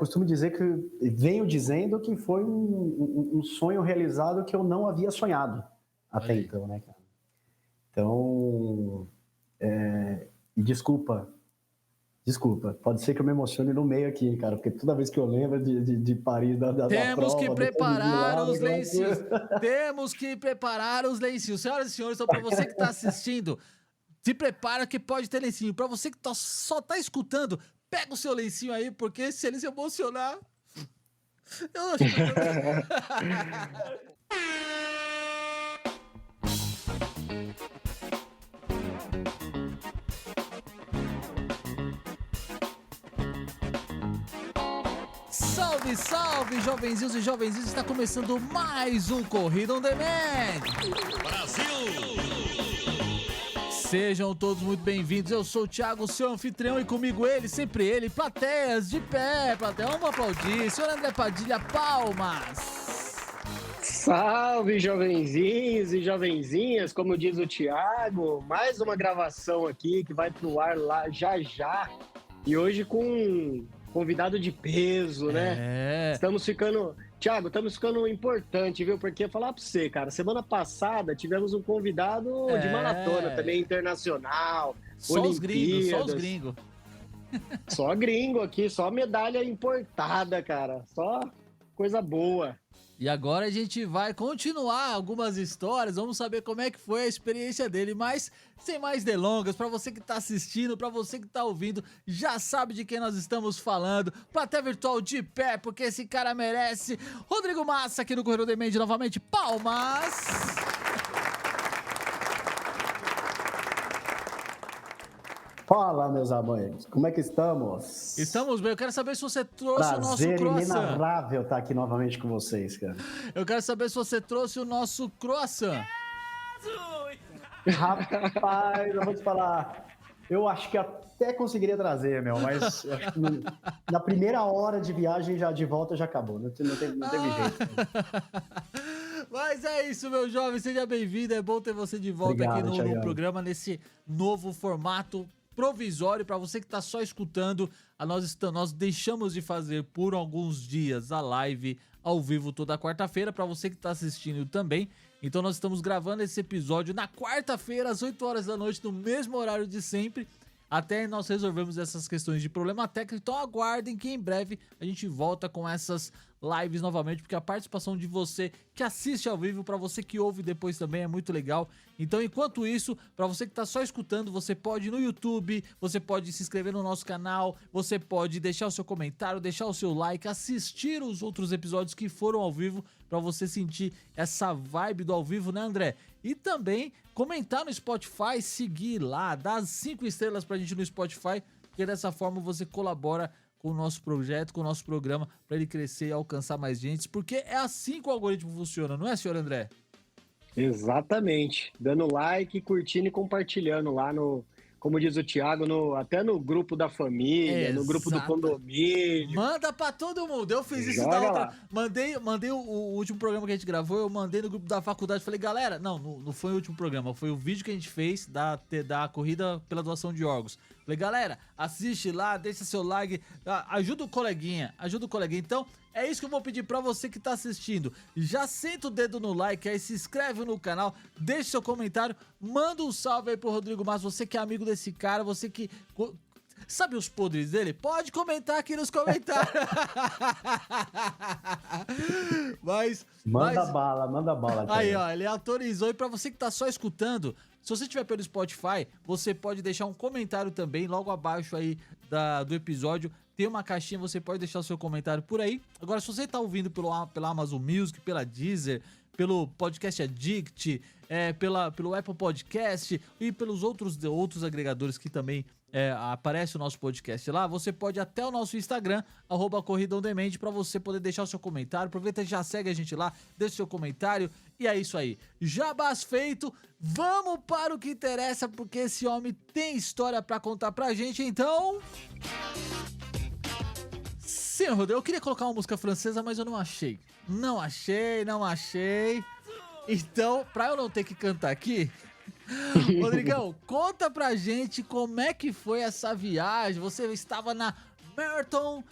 costumo dizer venho dizendo que foi um sonho realizado que eu não havia sonhado até então, né, cara? Então, desculpa, pode ser que eu me emocione no meio aqui, cara, porque toda vez que eu lembro de Paris, da Temos prova... que preparar os lencinhos. Temos que preparar os lencinhos. Senhoras e senhores, então para você que está assistindo, se prepara que pode ter lencinho. Para você que só tá escutando, pega o seu lencinho aí, porque se ele se emocionar... Eu acho que... Salve, salve, jovenzinhos e jovenzinhos! Está começando mais um Corrida on Demand! Brasil! Sejam todos muito bem-vindos, eu sou o Thiago, seu anfitrião, e comigo ele, sempre ele, plateias de pé, plateia, vamos aplaudir, senhor André Padilha, palmas! Salve, jovenzinhos e jovenzinhas, como diz o Thiago, mais uma gravação aqui que vai pro ar lá já, e hoje com um convidado de peso, né? Thiago, estamos ficando importante, viu? Porque falar pra você, cara, semana passada tivemos um convidado de maratona também, internacional, só Olimpíadas. Só os gringos. Só gringo aqui, só medalha importada, cara, só coisa boa. E agora a gente vai continuar algumas histórias, vamos saber como é que foi a experiência dele, mas sem mais delongas, pra você que tá assistindo, pra você que tá ouvindo, já sabe de quem nós estamos falando, plateia virtual de pé, porque esse cara merece. Rodrigo Massa aqui no Corrida on Demand novamente, palmas! Fala, meus amigos, como é que estamos? Estamos bem, eu quero saber se você trouxe o nosso croissant. Prazer inenarrável estar aqui novamente com vocês, cara. Eu quero saber se você trouxe o nosso croissant. Rapaz, eu vou te falar, eu acho que até conseguiria trazer, mas acho que na primeira hora de viagem, já de volta, já acabou, não teve jeito. Mas é isso, meu jovem, seja bem-vindo, é bom ter você de volta. Obrigado, aqui no programa, nesse novo formato provisório. Para você que tá só escutando, nós deixamos de fazer por alguns dias a live ao vivo toda quarta-feira, para você que tá assistindo também. Então nós estamos gravando esse episódio na quarta-feira, às 8 horas da noite, no mesmo horário de sempre, até nós resolvemos essas questões de problema técnico. Então aguardem que em breve a gente volta com essas lives novamente, porque a participação de você que assiste ao vivo, para você que ouve depois também, é muito legal. Então, enquanto isso, para você que tá só escutando, você pode ir no YouTube, você pode se inscrever no nosso canal, você pode deixar o seu comentário, deixar o seu like, assistir os outros episódios que foram ao vivo, para você sentir essa vibe do ao vivo, né, André? E também comentar no Spotify, seguir lá, dar 5 estrelas pra gente no Spotify, porque dessa forma você colabora com o nosso projeto, com o nosso programa, para ele crescer e alcançar mais gente, porque é assim que o algoritmo funciona, não é, senhor André? Exatamente, dando like, curtindo e compartilhando lá no, como diz o Thiago, até no grupo da família, no grupo do condomínio. Manda pra todo mundo. Eu fiz isso da outra. Mandei o último programa que a gente gravou, eu mandei no grupo da faculdade. Falei, galera, não foi o último programa, foi o vídeo que a gente fez da corrida pela doação de órgãos. Falei, galera, assiste lá, deixa seu like, ajuda o coleguinha. Então, é isso que eu vou pedir pra você que tá assistindo. Já senta o dedo no like aí, se inscreve no canal, deixa seu comentário, manda um salve aí pro Rodrigo Massa, você que é amigo desse cara, você que... Sabe os podres dele? Pode comentar aqui nos comentários. Manda bala. Aí, ó, ele autorizou. E pra você que tá só escutando, se você estiver pelo Spotify, você pode deixar um comentário também, logo abaixo aí do episódio. Tem uma caixinha, você pode deixar o seu comentário por aí. Agora, se você tá ouvindo pela Amazon Music, pela Deezer, pelo Podcast Addict, pelo Apple Podcast e pelos outros agregadores que também aparece o nosso podcast lá, você pode ir até o nosso Instagram, @Corrida on Demand, pra você poder deixar o seu comentário. Aproveita e já segue a gente lá, deixa o seu comentário. E é isso aí. Jabás feito, vamos para o que interessa, porque esse homem tem história pra contar pra gente, então... Sim, Rodrigo, eu queria colocar uma música francesa, mas eu não achei. Não achei. Então, pra eu não ter que cantar aqui... Rodrigão, conta pra gente como é que foi essa viagem. Você estava na Marathon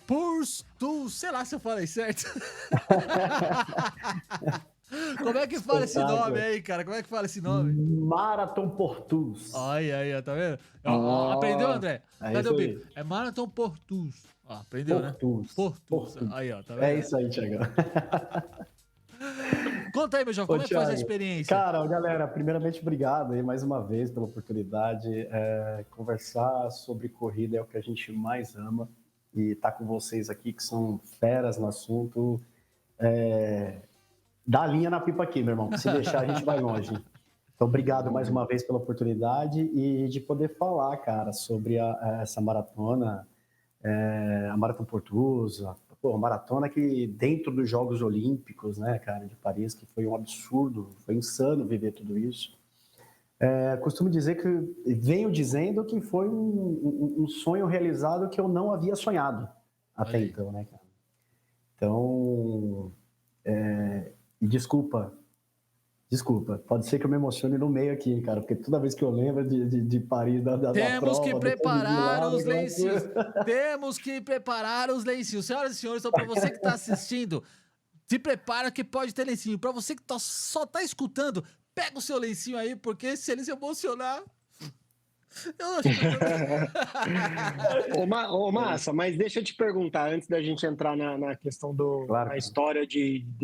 Portus, sei lá se eu falei certo. Como é que fala esse nome aí, cara? Como é que fala esse nome? Marathon Portus. Olha aí, ó, tá vendo? Ó, aprendeu, André? Cadê o bico? É Marathon Portus. Ó, aprendeu, Portus. né? Portus. Aí, ó, tá vendo? É isso aí, Thiagão. Conta aí, meu jovem, como é que faz a experiência? Cara, galera, primeiramente, obrigado aí mais uma vez pela oportunidade. Conversar sobre corrida é o que a gente mais ama. E estar com vocês aqui, que são feras no assunto, dá linha na pipa aqui, meu irmão. Se deixar, a gente vai longe. Então, obrigado mais uma vez pela oportunidade e de poder falar, cara, sobre essa maratona, a Maratona Portus, a maratona que dentro dos Jogos Olímpicos, né, cara, de Paris, que foi um absurdo, foi insano viver tudo isso. Costumo dizer que, venho dizendo que foi um sonho realizado que eu não havia sonhado até então, né, cara? Então, e desculpa, pode ser que eu me emocione no meio aqui, cara, porque toda vez que eu lembro de Paris, da Temos prova... que preparar os lencinhos. Temos que preparar os lencinhos. Senhoras e senhores, então, para você que está assistindo, se prepara que pode ter lencinho. Para você que só tá escutando, pega o seu lencinho aí, porque se ele se emocionar... Ô, Massa, mas deixa eu te perguntar, antes da gente entrar na questão da história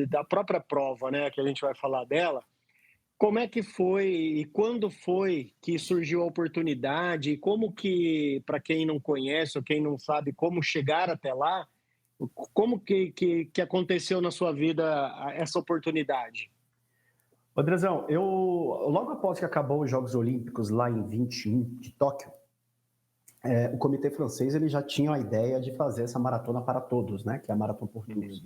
da própria prova, né, que a gente vai falar dela, como é que foi e quando foi que surgiu a oportunidade e como que, para quem não conhece ou quem não sabe como chegar até lá, como que aconteceu na sua vida essa oportunidade? Andrezão, logo após que acabou os Jogos Olímpicos lá em 21 de Tóquio, o comitê francês ele já tinha a ideia de fazer essa maratona para todos, né? Que é a Maratona Portus,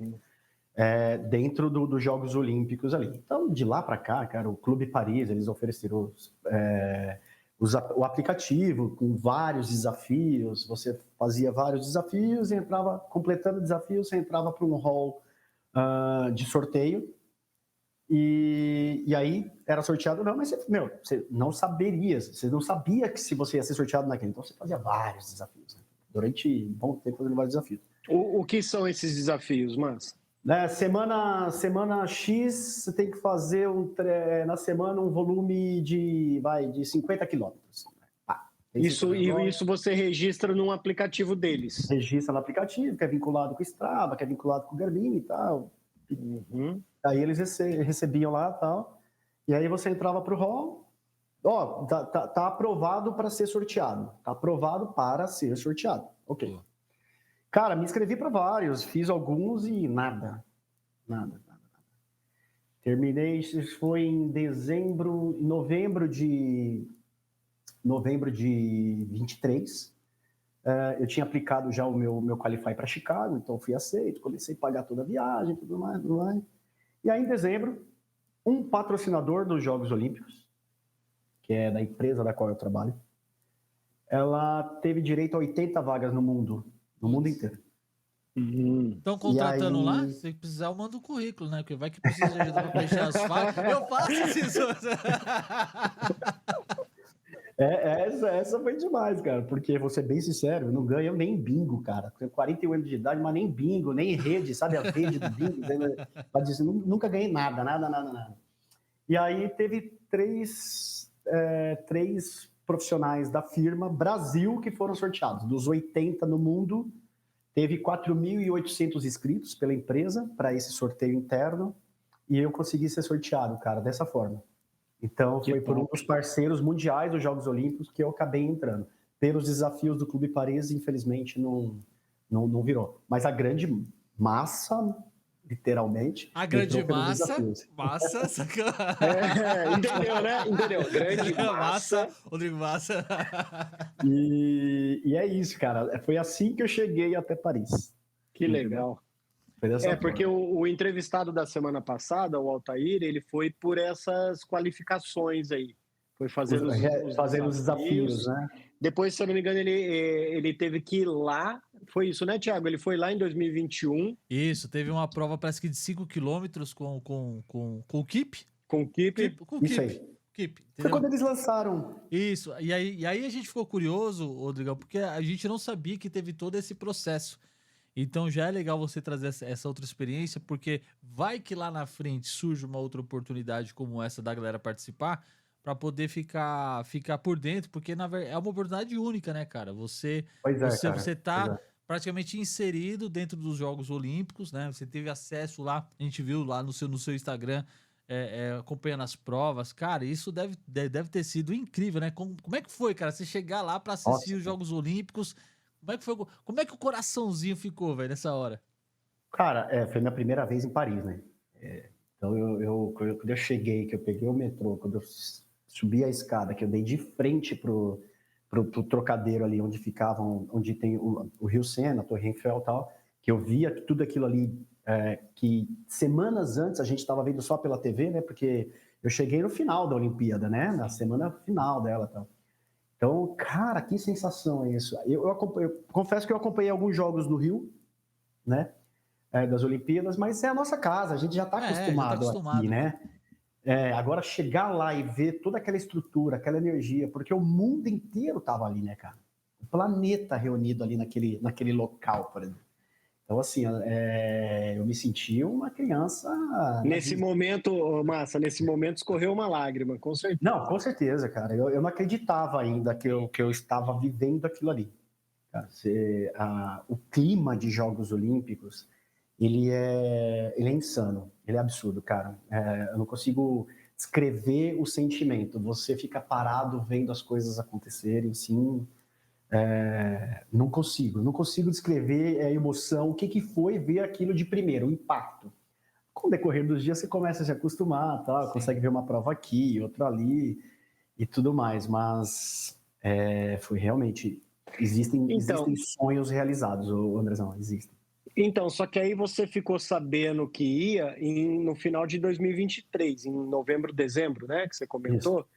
dentro dos Jogos Olímpicos ali. Então, de lá para cá, cara, o Clube Paris, eles ofereceram o aplicativo com vários desafios, você fazia vários desafios e entrava, completando o desafio, você entrava para um hall de sorteio. E aí era sorteado, não, mas você não saberia, você não sabia que se você ia ser sorteado naquele. Então você fazia vários desafios, né? Durante um bom tempo fazendo vários desafios. O que são esses desafios, Massa? Semana X, você tem que fazer na semana um volume de 50 quilômetros. Isso você registra num aplicativo deles? Registra no aplicativo, que é vinculado com o Strava, que é vinculado com o Garmin e tal. Aí eles recebiam lá e tal, e aí você entrava para o hall, tá aprovado para ser sorteado, ok. Cara, me inscrevi para vários, fiz alguns e nada. Terminei, isso foi em novembro de 23, eu tinha aplicado já o meu Qualify para Chicago, então fui aceito, comecei a pagar toda a viagem, tudo mais. E aí, em dezembro, um patrocinador dos Jogos Olímpicos, que é da empresa da qual eu trabalho, ela teve direito a 80 vagas no mundo inteiro. Estão contratando aí... lá? Se precisar, eu mando o currículo, né? Porque vai que precisa de ajuda para preencher as vagas. Eu faço isso. Essa foi demais, cara, porque, vou ser bem sincero, eu não ganho nem bingo, cara. Tenho 41 anos de idade, mas nem bingo, nem rede, sabe a rede do bingo? Nunca ganhei nada. E aí teve três profissionais da firma Brasil que foram sorteados. Dos 80 no mundo, teve 4.800 inscritos pela empresa para esse sorteio interno e eu consegui ser sorteado, cara, dessa forma. Então, foi por um dos parceiros mundiais dos Jogos Olímpicos que eu acabei entrando. Pelos desafios do Clube Paris, infelizmente, não virou. Mas a grande massa, literalmente... A grande massa, entendeu, né? Entendeu? Grande massa. Rodrigo Massa. E é isso, cara. Foi assim que eu cheguei até Paris. Que legal. Porque o entrevistado da semana passada, o Altair, ele foi por essas qualificações aí. Foi fazendo os desafios, né? Depois, se eu não me engano, ele teve que ir lá. Foi isso, né, Thiago? Ele foi lá em 2021. Isso, teve uma prova, parece que de 5 quilômetros com o Keep. Com o Keep. Isso aí. Keep, foi quando eles lançaram. Isso, e aí a gente ficou curioso, Rodrigão, porque a gente não sabia que teve todo esse processo. Então já é legal você trazer essa outra experiência, porque vai que lá na frente surge uma outra oportunidade como essa da galera participar, para poder ficar por dentro, porque é uma oportunidade única, né, cara? Pois é, cara. Você Pois tá é. praticamente inserido dentro dos Jogos Olímpicos, né? Você teve acesso lá, a gente viu lá no seu Instagram, acompanhando as provas. Cara, isso deve ter sido incrível, né? Como é que foi, cara? Você chegar lá para assistir Nossa, os Jogos Olímpicos, como é que foi? Como é que o coraçãozinho ficou, velho, nessa hora? cara, foi minha primeira vez em Paris, né? Então, quando eu cheguei, que eu peguei o metrô, quando eu subi a escada, que eu dei de frente pro trocadeiro ali, onde tem o Rio Sena, a Torre Eiffel e tal, que eu via tudo aquilo ali, que semanas antes a gente estava vendo só pela TV, né? Porque eu cheguei no final da Olimpíada, né? Na semana final dela e tal. Então, cara, que sensação é isso? Eu confesso que eu acompanhei alguns jogos no Rio, né? Das Olimpíadas, mas é a nossa casa, a gente já está acostumado aqui, né? Agora chegar lá e ver toda aquela estrutura, aquela energia, porque o mundo inteiro estava ali, né, cara? O planeta reunido ali naquele local, por exemplo. Então, assim, eu me senti uma criança. Nesse momento, Massa, escorreu uma lágrima, com certeza. Não, com certeza, cara. Eu não acreditava ainda que eu estava vivendo aquilo ali. Cara, o clima de Jogos Olímpicos, ele é insano, ele é absurdo, cara. Eu não consigo descrever o sentimento. Você fica parado vendo as coisas acontecerem, sim. Não consigo descrever a emoção, o que foi ver aquilo de primeiro, o impacto. Com o decorrer dos dias, você começa a se acostumar, tá? Consegue ver uma prova aqui, outra ali e tudo mais, mas foi realmente... Existem sonhos realizados, Andrezão, existem. Então, só que aí você ficou sabendo que ia no final de 2023, em novembro, dezembro, né, que você comentou. Isso.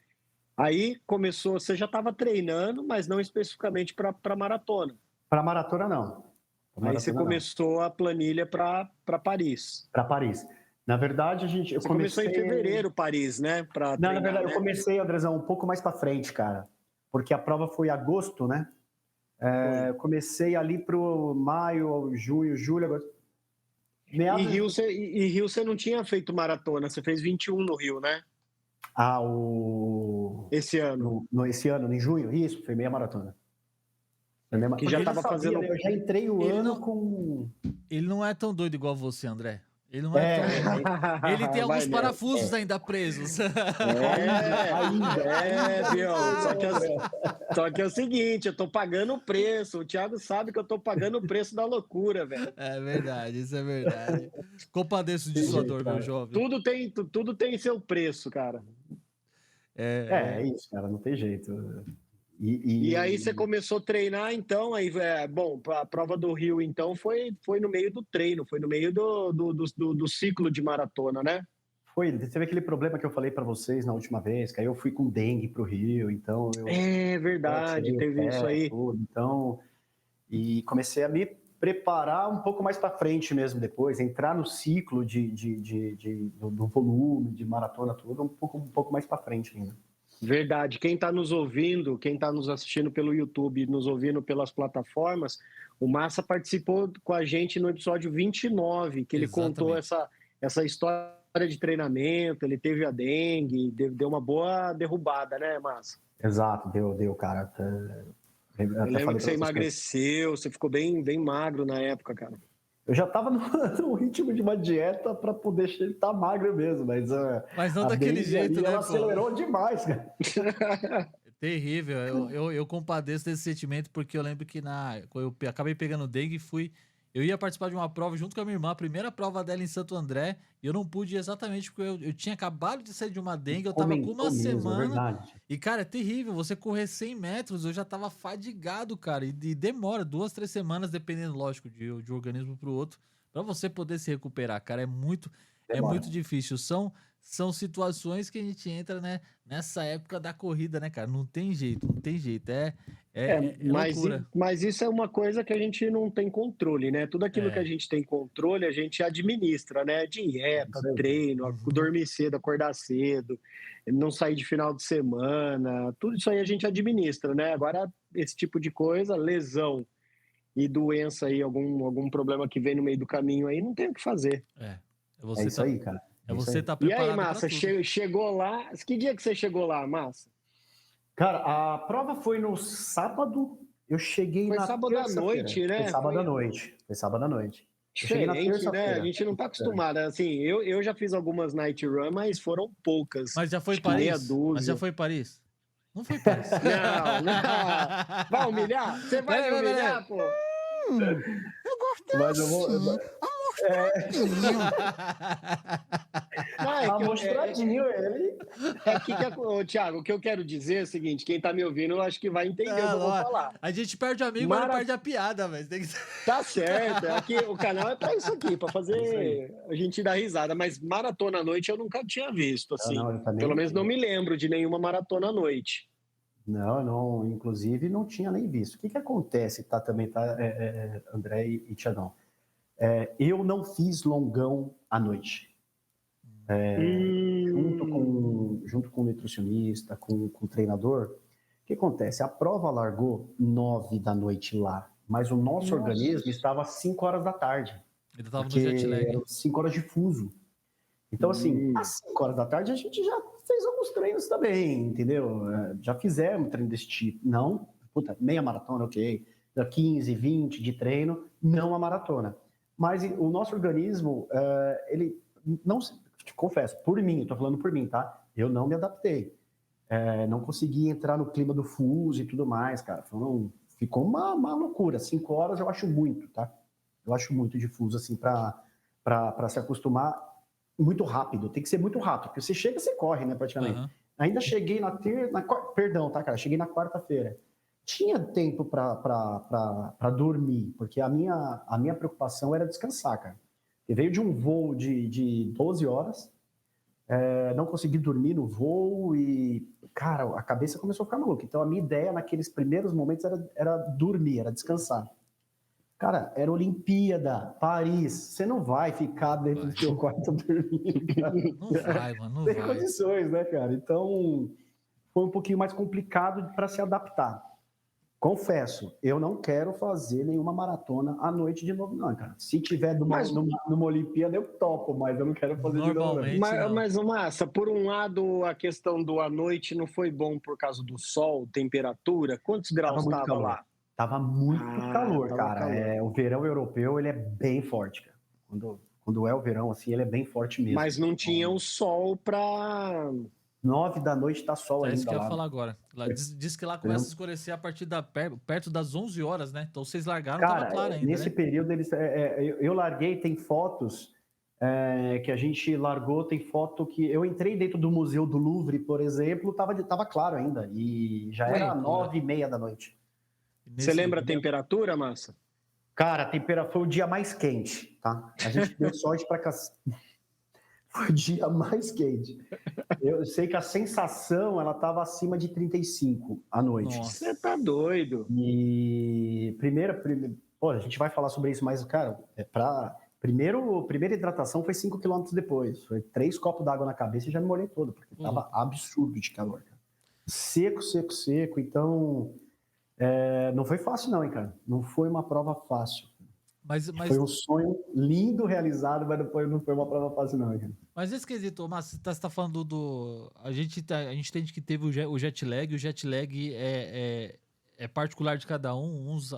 Aí começou, você já estava treinando, mas não especificamente para maratona. Para maratona, não. Aí você começou a planilha para Paris. Para Paris. Na verdade, Você começou em fevereiro, Paris, né? Não, treinar, na verdade, eu comecei, Andrezão, um pouco mais para frente, cara. Porque a prova foi em agosto, né? Eu comecei ali para maio, junho, julho, agosto. E Rio você não tinha feito maratona, você fez 21 no Rio, né? Esse ano. Esse ano, em junho, isso, foi meia maratona. Que já estava fazendo. Eu já entrei o ano com. Ele não é tão doido igual você, André. Ele não é tão... Ele tem alguns parafusos ainda presos. Só que é o seguinte, eu tô pagando o preço. O Thiago sabe que eu tô pagando o preço da loucura, velho. É verdade, isso é verdade. Compadeço de sua dor, meu jovem. Tudo tem seu preço, cara. É isso, cara, não tem jeito. E aí você começou a treinar, então, aí, a prova do Rio, então, foi no meio do treino, foi no meio do ciclo de maratona, né? Teve aquele problema que eu falei para vocês na última vez, que aí eu fui com dengue pro Rio, então... É verdade, teve isso aí. Então, e comecei a me preparar um pouco mais para frente mesmo depois, entrar no ciclo do volume, de maratona, tudo, um pouco mais para frente ainda. Verdade. Quem está nos ouvindo, quem está nos assistindo pelo YouTube, nos ouvindo pelas plataformas, o Massa participou com a gente no episódio 29, que ele contou essa história de treinamento, ele teve a dengue, deu uma boa derrubada, né, Massa? Exato, deu, cara. Eu lembro que você emagreceu, você ficou bem magro na época, cara. Eu já estava no ritmo de uma dieta para poder estar magro mesmo, mas não daquele jeito, né? Ela acelerou demais, cara. Terrível. Eu compadeço desse sentimento porque eu lembro que eu acabei pegando dengue e eu ia participar de uma prova junto com a minha irmã, a primeira prova dela em Santo André, e eu não pude exatamente porque eu tinha acabado de sair de uma dengue, eu tava com uma semana. E, cara, é terrível, você correr 100 metros, eu já tava fadigado, cara, e demora 2, 3 semanas, dependendo, lógico, de organismo pro outro, pra você poder se recuperar, cara, é muito difícil. São situações que a gente entra, né, nessa época da corrida, né, cara? Não tem jeito. Loucura. Mas isso é uma coisa que a gente não tem controle, né? Tudo aquilo que a gente tem controle, a gente administra, né? Dieta, treino, dormir cedo, acordar cedo, não sair de final de semana, tudo isso aí a gente administra, né? Agora, esse tipo de coisa, lesão e doença aí, algum problema que vem no meio do caminho aí, não tem o que fazer. É isso aí, cara. Você tá E preparado aí, Massa, chegou lá? Que dia que você chegou lá, Massa? Cara, a prova foi no sábado, eu cheguei na terça-feira. Foi sábado à noite, né? Foi sábado à noite. Diferente, né? A gente não tá acostumado. Assim, eu já fiz algumas night run, mas foram poucas. Mas já foi Paris? Mas já foi Paris? Não foi Paris. Não. Vai humilhar? Você vai me humilhar, pô? Eu gosto mas eu vou... Amostradinho ele. Thiago, o que eu quero dizer é o seguinte: quem tá me ouvindo, eu acho que vai entender o que eu vou falar. A gente perde o amigo, mas não perde a piada, velho. Tá certo. Aqui, o canal é pra isso aqui, pra fazer a gente dar risada. Mas maratona à noite eu nunca tinha visto, assim. Pelo menos não me lembro de nenhuma maratona à noite. Não, inclusive não tinha nem visto. O que acontece, André e Thiagão? Eu não fiz longão à noite. Junto com o nutricionista, com o treinador. O que acontece? A prova largou 9 da noite lá, mas o nosso organismo estava às 5 horas da tarde. Ele estava no jet lag. 5 horas de fuso. Então, assim, às 5 horas da tarde a gente já fez alguns treinos também, entendeu? Já fizemos treino desse tipo. Não, meia maratona, ok. 15, 20 de treino, não a maratona. Mas o nosso organismo, ele não... Te confesso, por mim, eu tô falando por mim, tá? Eu não me adaptei. Não consegui entrar no clima do fuso e tudo mais, cara. Ficou uma loucura. 5 horas eu acho muito, tá? Eu acho muito de fuso, assim, para se acostumar muito rápido. Tem que ser muito rápido, porque você chega, você corre, né, praticamente. Uhum. Ainda cheguei Perdão, tá, cara? Cheguei na quarta-feira. Tinha tempo para dormir, porque a minha preocupação era descansar, cara. Eu veio de um voo de 12 horas, não consegui dormir no voo e, cara, a cabeça começou a ficar maluca. Então, a minha ideia naqueles primeiros momentos era dormir, era descansar. Cara, era Olimpíada, Paris. Você não vai ficar dentro do seu quarto dormindo, cara. Não vai, mano, não vai. Tem condições, né, cara? Então, foi um pouquinho mais complicado para se adaptar. Confesso, eu não quero fazer nenhuma maratona à noite de novo, não, cara. Se tiver numa Olimpíada, eu topo, mas eu não quero fazer de novo. Mas, Massa, por um lado, a questão à noite não foi bom por causa do sol, temperatura? Quantos graus estava lá? Tava muito calor, cara. Calor. O verão europeu, ele é bem forte, cara. Quando é o verão, assim, ele é bem forte mesmo. Mas não tinha o sol para... 9 da noite tá sol ainda. É isso que eu ia falar agora. Diz que lá começa a escurecer a partir perto das 11 horas, né? Então vocês largaram, tava claro ainda, nesse período, eu larguei, tem fotos que a gente largou, tem foto que... Eu entrei dentro do Museu do Louvre, por exemplo, tava claro ainda, e já era 9h30 da noite. Você lembra a temperatura, Massa? Cara, a temperatura foi o dia mais quente, tá? A gente deu sorte pra cacete. Foi o dia mais quente. Eu sei que a sensação, ela estava acima de 35 à noite. Nossa, você tá doido. E a gente vai falar sobre isso, mas, cara, primeira hidratação foi 5 quilômetros depois. Foi 3 copos d'água na cabeça e já me molhei todo, porque tava absurdo de calor, cara. Seco. Então, não foi fácil não, hein, cara. Não foi uma prova fácil. Mas... Foi um sonho lindo realizado, mas depois não foi uma prova fácil, não, cara. Mas esse quesito, mas você tá falando do... A gente entende que teve o jet lag. O jet lag é particular de cada um. Uns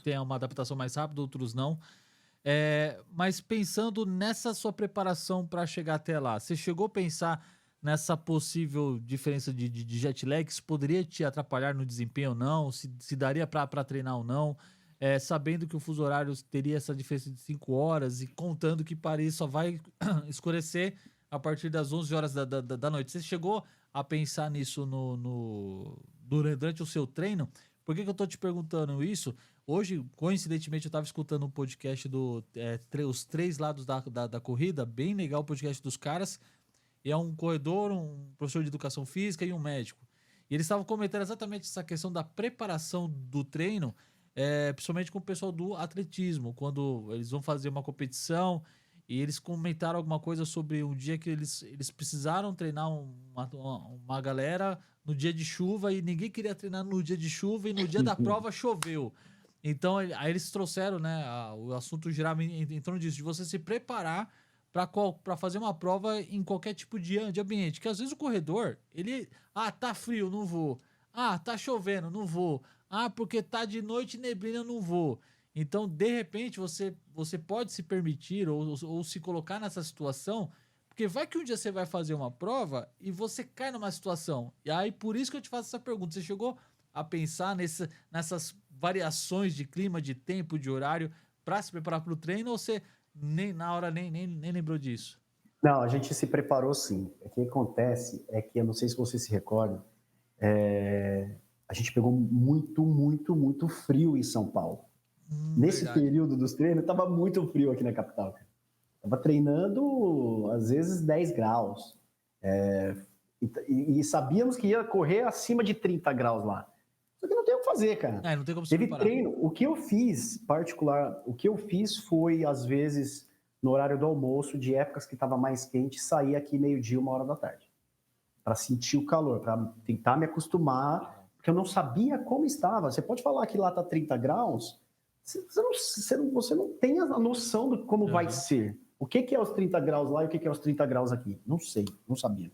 têm uma adaptação mais rápida, outros não. Mas pensando nessa sua preparação para chegar até lá, você chegou a pensar nessa possível diferença de jet lag? Se poderia te atrapalhar no desempenho ou não? Se daria para treinar ou não? Sabendo que o fuso horário teria essa diferença de 5 horas e contando que Paris só vai escurecer a partir das 11 horas da noite. Você chegou a pensar nisso durante o seu treino? Por que eu tô te perguntando isso? Hoje, coincidentemente, eu estava escutando um podcast os 3 lados da corrida, bem legal o podcast dos caras. E é um corredor, um professor de educação física e um médico. E eles estavam comentando exatamente essa questão da preparação do treino, principalmente com o pessoal do atletismo, quando eles vão fazer uma competição e eles comentaram alguma coisa sobre um dia que eles precisaram treinar uma galera no dia de chuva e ninguém queria treinar no dia de chuva e no dia da prova choveu. Então, aí eles trouxeram, né, o assunto girava em torno disso, de você se preparar para fazer uma prova em qualquer tipo de ambiente. Que às vezes o corredor, ele... Ah, tá frio, não vou. Ah, tá chovendo, não vou. Ah, porque tá de noite neblina, não vou. Então, de repente, você pode se permitir ou se colocar nessa situação, porque vai que um dia você vai fazer uma prova e você cai numa situação. E aí, por isso que eu te faço essa pergunta. Você chegou a pensar nessas variações de clima, de tempo, de horário, para se preparar para o treino, ou você nem na hora nem lembrou disso? Não, a gente se preparou sim. O que acontece é que, eu não sei se você se recorda, a gente pegou muito frio em São Paulo. Nesse Verdade. período dos treinos, estava muito frio aqui na capital. Estava treinando, às vezes, 10 graus. E sabíamos que ia correr acima de 30 graus lá. Só que não tem o que fazer, cara. Não tem como se Teve preparar. treino. O que eu fiz foi, às vezes, no horário do almoço, de épocas que estava mais quente, sair aqui meio-dia, 1h da tarde. Para sentir o calor, para tentar me acostumar, porque eu não sabia como estava. Você pode falar que lá está 30 graus, você não tem a noção de como vai ser. O que é os 30 graus lá e o que é os 30 graus aqui? Não sei, não sabia.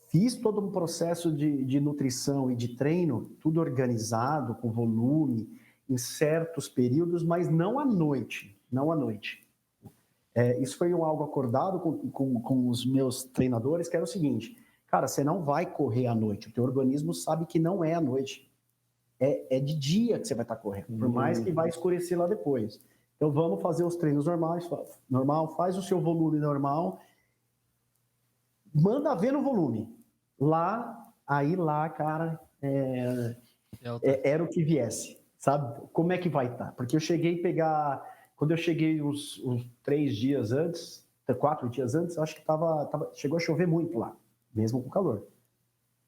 Fiz todo um processo de nutrição e de treino, tudo organizado, com volume, em certos períodos, mas não à noite. Não à noite. Isso foi algo acordado com os meus treinadores, que era o seguinte: cara, você não vai correr à noite, o teu organismo sabe que não é à noite. É de dia que você vai estar correndo, por mais que vai escurecer lá depois. Então vamos fazer os treinos normais, faz o seu volume normal, manda ver no volume. Lá, cara, era o que viesse, sabe? Como é que vai estar? Porque eu cheguei a pegar, quando eu cheguei uns 3 dias antes, 4 dias antes, acho que chegou a chover muito lá, mesmo com calor.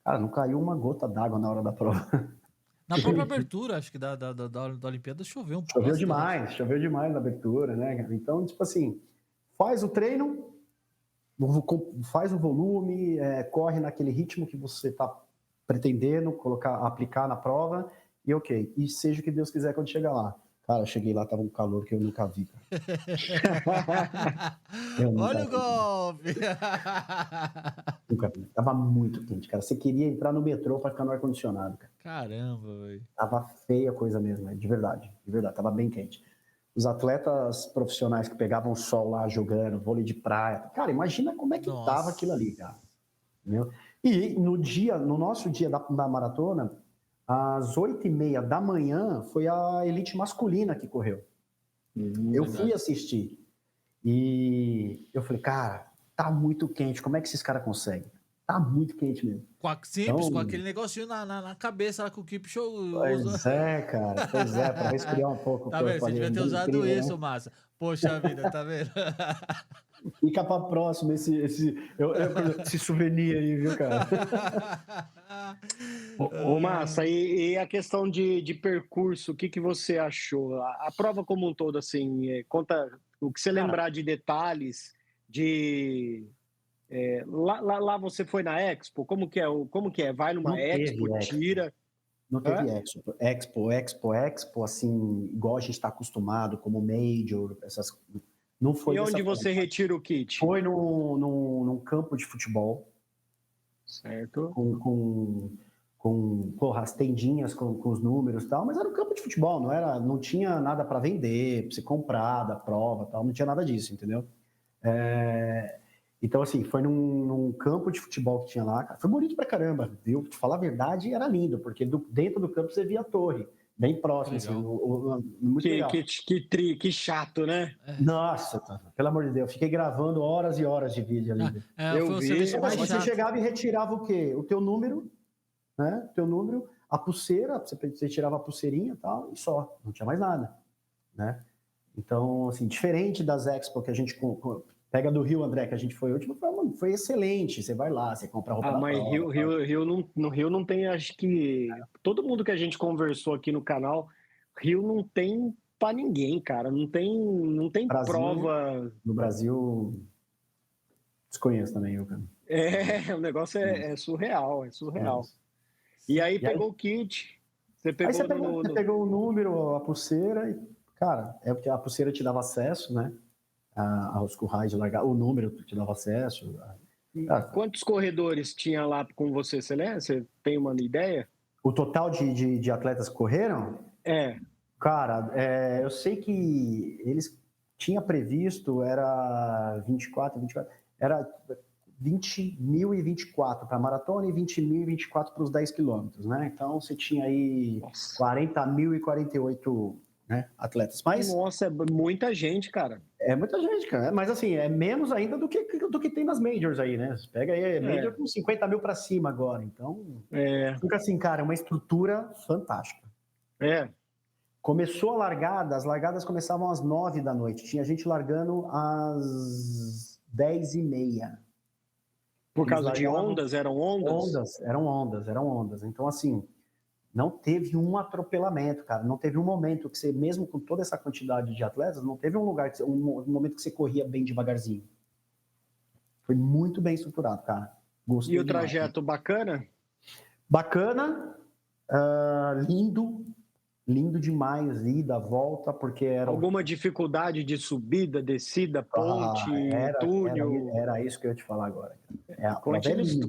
Cara, não caiu uma gota d'água na hora da prova. Na própria abertura, acho que da Olimpíada choveu um pouco. Choveu demais na abertura, né? Então, tipo assim, faz o treino, faz o volume, corre naquele ritmo que você está pretendendo aplicar na prova, e ok. E seja o que Deus quiser quando chegar lá. Cara, eu cheguei lá, tava um calor que eu nunca vi. Olha o golpe! Nunca vi. Tava muito quente, cara. Você queria entrar no metrô para ficar no ar-condicionado, cara. Caramba, velho. Tava feia a coisa mesmo, de verdade. Tava bem quente. Os atletas profissionais que pegavam sol lá jogando, vôlei de praia. Cara, imagina como é que tava aquilo ali, cara. Entendeu? E no nosso dia da maratona, às 8h30 da manhã, foi a elite masculina que correu. Eu fui assistir. E eu falei, cara, tá muito quente. Como é que esses caras conseguem? Tá muito quente mesmo. Simples, com aquele negocinho na cabeça lá que o Keep Show usa. Pois é, cara. Para resfriar um pouco. Tá vendo? Você devia ter usado incrível, isso, né? Massa. Poxa vida, tá vendo? Fica pra próxima esse souvenir aí, viu, cara? Ô, Massa, e a questão de percurso, o que você achou? A prova como um todo, assim, conta o que você lembrar de detalhes, lá você foi na Expo? Como que é? Vai numa Expo, tira... Não teve Expo, assim, igual a gente está acostumado, como Major, não foi. E onde você retira o kit? Foi num campo de futebol. Certo. Com as tendinhas com os números e tal, mas era um campo de futebol, não tinha nada para vender, para você comprar da prova tal, não tinha nada disso, entendeu? Então, assim, foi num campo de futebol que tinha lá, cara. Foi bonito pra caramba, viu? Pra falar a verdade, era lindo, porque dentro do campo você via a torre, bem próximo, assim, muito legal. Que chato, né? Nossa, pelo amor de Deus, eu fiquei gravando horas e horas de vídeo ali. Eu vi. Você chegava e retirava o quê? O teu número, né? A pulseira, você tirava a pulseirinha e tal, e só, não tinha mais nada, né? Então, assim, diferente das Expo que a gente pega do Rio, André, que a gente foi último, foi excelente. Você vai lá, você compra roupa da mas prova, no Rio não tem, acho que... Todo mundo que a gente conversou aqui no canal, Rio não tem pra ninguém, cara. Não tem Brasil, prova... No Brasil, desconheço também, eu, cara. O negócio é surreal, é surreal. E aí pegou o kit... Você pegou, você pegou o número, a pulseira, e, cara, é porque a pulseira te dava acesso, né? Aos currais de largar, o número te dava acesso. Quantos corredores tinha lá com você? Você lembra? Você tem uma ideia? O total de atletas que correram? Cara, eu sei que eles tinham previsto, era 24, era 20.024 para a maratona e 20.024 para os 10 quilômetros, né? Então, você tinha aí 40.048, né, atletas. Mas, nossa, é muita gente, cara. É muita gente, cara. Mas, assim, é menos ainda do que tem nas majors aí, né? Você pega aí, major com 50 mil para cima agora. Então, fica assim, cara, uma estrutura fantástica. Começou a largada, as largadas começavam às 9 da noite. Tinha gente largando às 10h30. Por causa de ondas? Eram ondas? Eram ondas. Então, assim, não teve um atropelamento, cara. Não teve um momento que você, mesmo com toda essa quantidade de atletas, não teve um momento que você corria bem devagarzinho. Foi muito bem estruturado, cara. Gostei e o demais, trajeto bacana? Bacana, lindo demais, ida, volta, porque era... Alguma dificuldade de subida, descida, ponte, túnel? Era isso que eu ia te falar agora.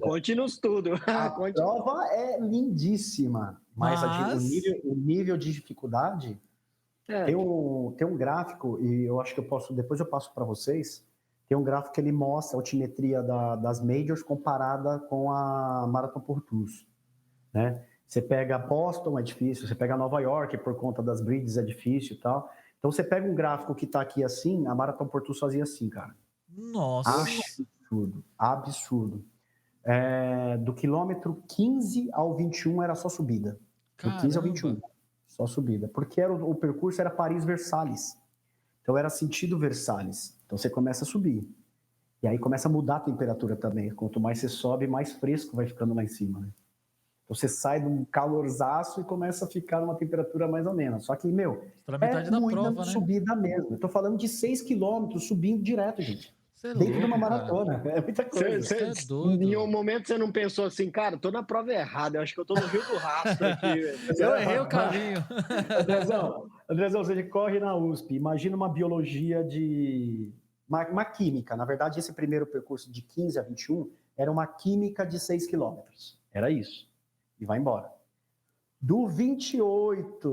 Conte-nos tudo. A prova é lindíssima, mas o nível de dificuldade... Tem um gráfico, e eu acho que depois eu passo para vocês, tem um gráfico que ele mostra a altimetria das majors comparada com a Marathon por Tours, né? Você pega Boston, é difícil. Você pega Nova York, por conta das bridges, é difícil e tal. Então, você pega um gráfico que está aqui assim, a Marathon por Tours fazia assim, cara. Nossa! Absurdo. Do quilômetro 15 ao 21 era só subida. Do 15 ao 21, só subida. Porque o percurso era Paris-Versalhes. Então, era sentido Versalhes. Então, você começa a subir. E aí começa a mudar a temperatura também. Quanto mais você sobe, mais fresco vai ficando lá em cima, né? Você sai de um calorzaço e começa a ficar numa temperatura mais ou menos. Só que, muita subida mesmo. Eu tô falando de 6 quilômetros subindo direto, gente. Dentro de uma maratona. É muita coisa. Em um momento você não pensou assim, cara, tô na prova errada, eu acho que eu tô no Rio do Rastro aqui. Eu errei o caminho. Andrezão, você corre na USP, imagina uma biologia de... Uma química. Na verdade, esse primeiro percurso de 15 a 21 era uma química de 6 quilômetros. Era isso. E vai embora. No 28,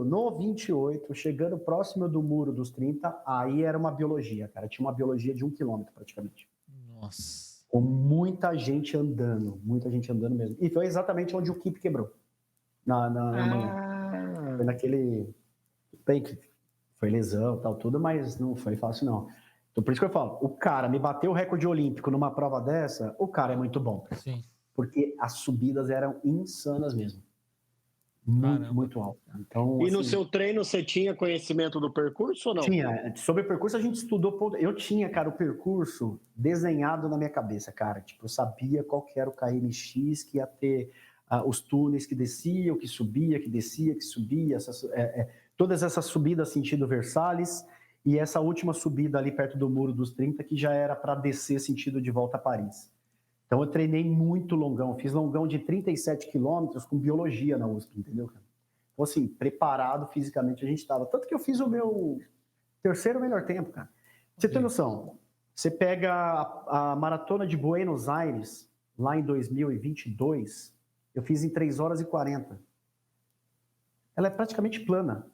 chegando próximo do muro dos 30, aí era uma biologia, cara. Tinha uma biologia de 1 quilômetro, praticamente. Nossa. Com muita gente andando mesmo. E foi exatamente onde o Kip quebrou. Na manhã. Foi naquele... Bem, que foi lesão e tal, tudo, mas não foi fácil, não. Então, por isso que eu falo, o cara me bateu o recorde olímpico numa prova dessa, o cara é muito bom. Sim. Porque as subidas eram insanas mesmo. Muito alto. Então, e no seu treino você tinha conhecimento do percurso ou não? Tinha. Sobre o percurso a gente estudou. Eu tinha, cara, o percurso desenhado na minha cabeça, cara. Tipo, eu sabia qual que era o KMX, que ia ter os túneis que desciam, que subia, que descia, que subia. Todas essas subidas sentido Versalhes e essa última subida ali perto do Muro dos 30, que já era para descer sentido de volta a Paris. Então, eu treinei muito longão. Fiz longão de 37 quilômetros com biologia na USP, entendeu, cara? Então, assim, preparado fisicamente a gente estava. Tanto que eu fiz o meu terceiro melhor tempo, cara. Você tem noção? Você pega a maratona de Buenos Aires, lá em 2022, eu fiz em 3 horas e 40. Ela é praticamente plana.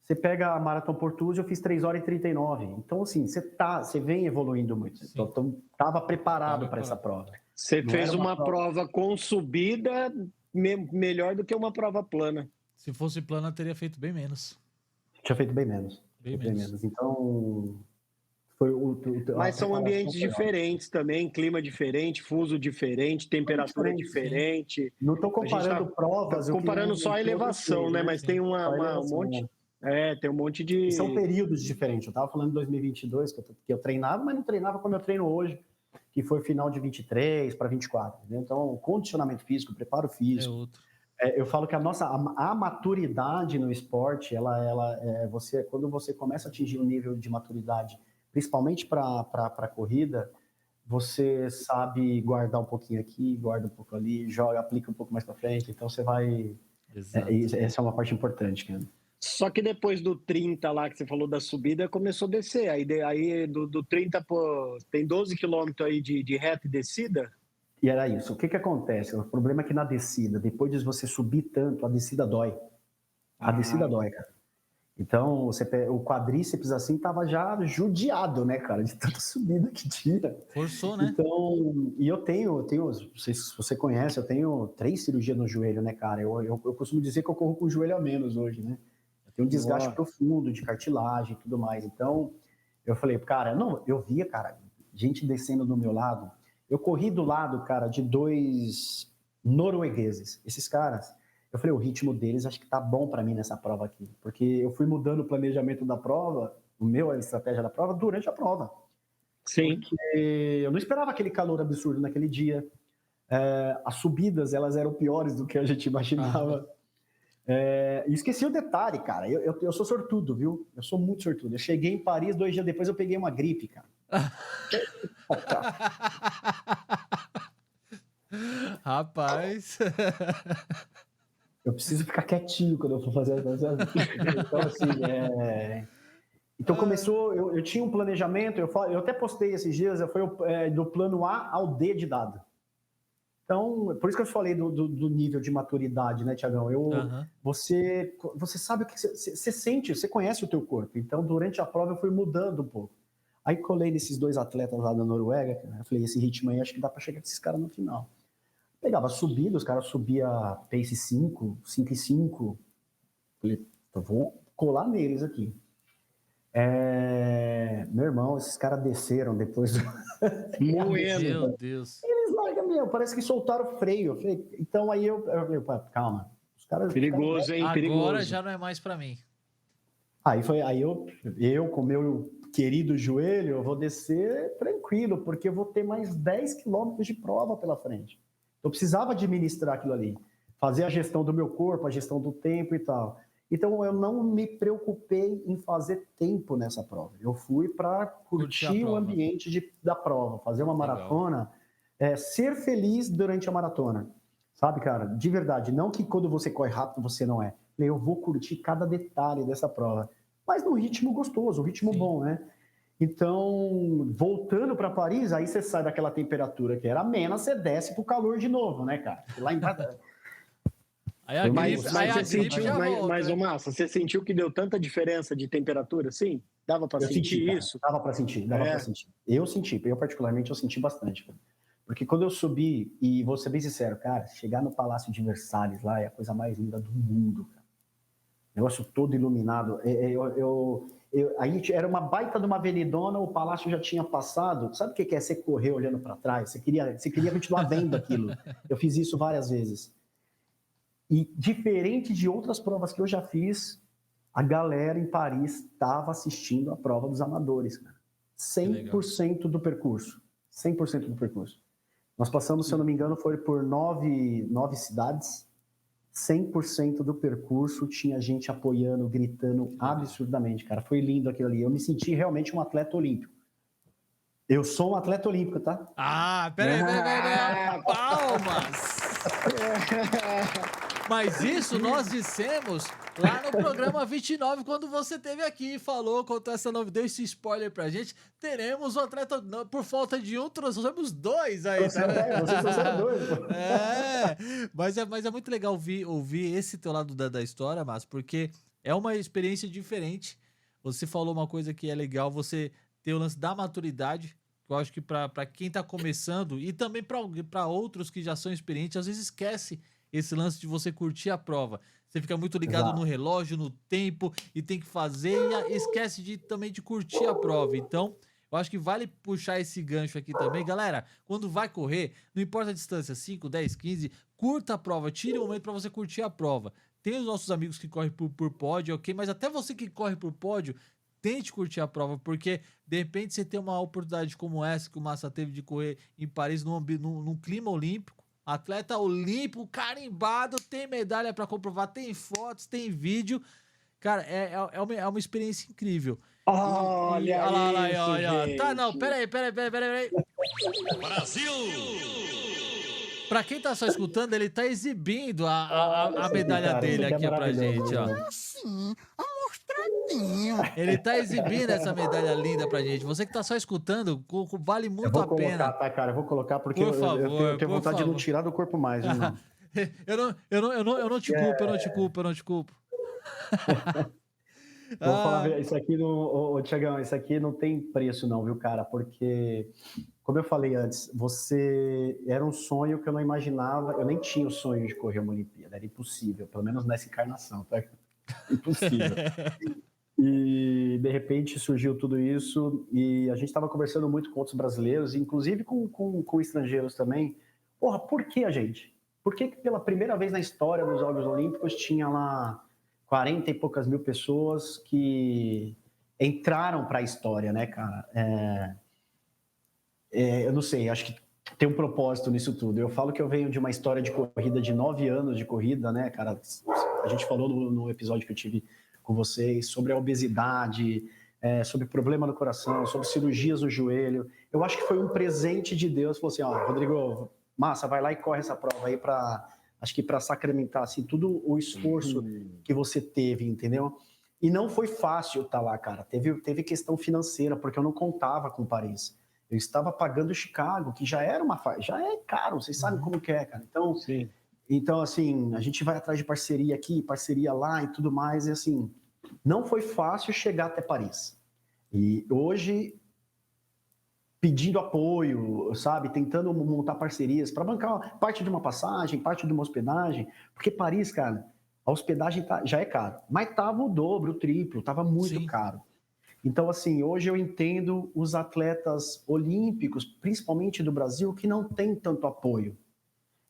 Você pega a Marathon por Tours, eu fiz 3 horas e 39. Então, assim, você vem evoluindo muito. Então, estava preparado para essa prova. Você fez uma prova com subida melhor do que uma prova plana. Se fosse plana, teria feito bem menos. Tinha feito bem menos. Bem menos. Então, foi mas são ambientes diferentes também, clima diferente, fuso diferente, temperatura diferente. Não estou comparando provas. Comparando só a elevação, né? Mas tem um monte... tem um monte de... São períodos diferentes. Eu estava falando de 2022, que eu treinava, mas não treinava como eu treino hoje, que foi final de 23 para 24. Entendeu? Então, condicionamento físico, preparo físico. Eu falo que a maturidade no esporte, quando você começa a atingir um nível de maturidade, principalmente para a corrida, você sabe guardar um pouquinho aqui, guarda um pouco ali, aplica um pouco mais para frente. Então, você vai... Exato. Essa é uma parte importante, cara. Só que depois do 30 lá que você falou da subida, começou a descer. Aí do 30, pô, tem 12 quilômetros aí de reta e descida. E era isso. O que acontece? O problema é que na descida, depois de você subir tanto, a descida dói. A descida dói, cara. Então, o quadríceps, assim, tava já judiado, né, cara? De tanta subida que tira. Forçou, né? Então, e eu tenho, não sei se você conhece, eu tenho 3 cirurgias no joelho, né, cara? Eu costumo dizer que eu corro com o joelho a menos hoje, né? Eu tenho um desgaste profundo de cartilagem e tudo mais. Então, eu falei, cara, não, eu via, cara, gente descendo do meu lado. Eu corri do lado, cara, de 2 noruegueses. Esses caras, eu falei, o ritmo deles acho que tá bom para mim nessa prova aqui. Porque eu fui mudando o planejamento da prova, a estratégia da prova, durante a prova. Sim. Porque eu não esperava aquele calor absurdo naquele dia. As subidas, elas eram piores do que a gente imaginava. E esqueci o detalhe, cara. Eu sou sortudo, viu? Eu sou muito sortudo. Eu cheguei em Paris, 2 dias depois eu peguei uma gripe, cara. Rapaz. Eu preciso ficar quietinho quando eu for fazer as coisas. Então, assim, Então começou, eu tinha um planejamento, eu até postei esses dias, foi do plano A ao D de dado. Então, por isso que eu falei do nível de maturidade, né, Tiagão? Você sabe o que você sente, você conhece o teu corpo. Então, durante a prova, eu fui mudando um pouco. Aí colei nesses 2 atletas lá da Noruega, eu falei, esse ritmo aí, acho que dá para chegar com esses caras no final. Pegava subida, os caras subiam pace 5 e 5. Falei, eu vou colar neles aqui. Meu irmão, esses caras desceram depois do... Meu Deus. Eles largam, parece que soltaram o freio. Eu falei, então aí eu falei, calma. Os caras, perigoso, hein? Agora perigoso. Já não é mais pra mim. Aí eu com meu querido joelho, eu vou descer tranquilo, porque eu vou ter mais 10 quilômetros de prova pela frente. Eu precisava administrar aquilo ali, fazer a gestão do meu corpo, a gestão do tempo e tal. Então, eu não me preocupei em fazer tempo nessa prova. Eu fui para curtir o ambiente da prova, fazer uma maratona, ser feliz durante a maratona. Sabe, cara? De verdade, não que quando você corre rápido você não é. Eu vou curtir cada detalhe dessa prova. Mas num ritmo gostoso, um ritmo bom, né? Então, voltando para Paris, aí você sai daquela temperatura que era amena, você desce pro calor de novo, né, cara? Lá embaixo... Mas, ô Massa, você sentiu que deu tanta diferença de temperatura, sim? Dava para sentir isso? Dava para sentir, para sentir. Eu particularmente, eu senti bastante, cara. Porque quando eu subi, e vou ser bem sincero, cara, chegar no Palácio de Versalhes lá é a coisa mais linda do mundo, cara. Negócio todo iluminado. Aí era uma baita de uma avenidona, o palácio já tinha passado. Sabe o que é você correr olhando para trás? Você queria continuar vendo aquilo. Eu fiz isso várias vezes. E diferente de outras provas que eu já fiz, a galera em Paris estava assistindo a prova dos amadores, cara. 100% do percurso. 100% do percurso. Nós passamos, se eu não me engano, foi por 9 cidades. 100% do percurso tinha gente apoiando, gritando absurdamente, cara. Foi lindo aquilo ali. Eu me senti realmente um atleta olímpico. Eu sou um atleta olímpico, tá? Peraí. Palmas! Mas isso nós dissemos lá no programa 29, quando você esteve aqui e falou, contou essa novidade, deu esse spoiler pra gente. Teremos um atleta, por falta de um, trouxemos 2 aí. Vocês trouxeram 2. Mas é muito legal ouvir esse teu lado da história, Márcio, porque é uma experiência diferente. Você falou uma coisa que é legal, você ter o lance da maturidade. Eu acho que para quem tá começando e também para outros que já são experientes, às vezes esquece esse lance de você curtir a prova. Você fica muito ligado no relógio, no tempo, e tem que fazer, e esquece também de curtir a prova. Então, eu acho que vale puxar esse gancho aqui também. Galera, quando vai correr, não importa a distância, 5, 10, 15, curta a prova, tire um momento para você curtir a prova. Tem os nossos amigos que correm por pódio, ok? Mas até você que corre por pódio, tente curtir a prova, porque de repente você tem uma oportunidade como essa que o Massa teve de correr em Paris num clima olímpico, atleta olímpico, carimbado, tem medalha para comprovar, tem fotos, tem vídeo. Cara, é uma experiência incrível. Olha aí. Tá, não, peraí. Brasil! Pra quem tá só escutando, ele tá exibindo a medalha cara, dele isso aqui é pra gente, ó. Assim, amostradinho. Ele tá exibindo essa medalha linda pra gente. Você que tá só escutando, vale Eu muito vou a colocar, pena. tá, cara? Eu vou colocar porque Por eu favor, tenho por vontade de não favor. tirar do corpo mais, viu, irmão? Eu não te culpo, eu não te culpo, eu não te culpo. Vou falar, Ah, isso aqui, Tiagão, isso aqui não tem preço não, viu, cara? Porque, como eu falei antes, você era um sonho que eu não imaginava, eu nem tinha o sonho de correr uma Olimpíada, era impossível, pelo menos nessa encarnação, tá? Impossível. E, de repente, surgiu tudo isso e a gente estava conversando muito com outros brasileiros, inclusive com estrangeiros também. Porra, por que a gente? Por que pela primeira vez na história dos Jogos Olímpicos tinha lá 40 e poucas mil pessoas que entraram para a história, né, cara? Eu não sei, acho que tem um propósito nisso tudo. Eu falo que eu venho de uma história de corrida de 9 anos de corrida, né, cara? A gente falou no episódio que eu tive com vocês sobre a obesidade, sobre problema no coração, sobre cirurgias no joelho. Eu acho que foi um presente de Deus. Falou assim, ó, Rodrigo, massa, vai lá e corre essa prova aí acho que para sacramentar assim tudo o esforço que você teve, entendeu? E não foi fácil estar lá, cara. Teve questão financeira, porque eu não contava com Paris. Eu estava pagando Chicago, que já é caro, vocês sabem como que é, cara. Então, Sim. então, assim, a gente vai atrás de parceria aqui, parceria lá e tudo mais, e assim, não foi fácil chegar até Paris. E hoje, pedindo apoio, sabe, tentando montar parcerias para bancar parte de uma passagem, parte de uma hospedagem, porque Paris, cara, a hospedagem já é caro, mas estava o dobro, o triplo, estava muito sim. caro. Então, assim, hoje eu entendo os atletas olímpicos, principalmente do Brasil, que não tem tanto apoio.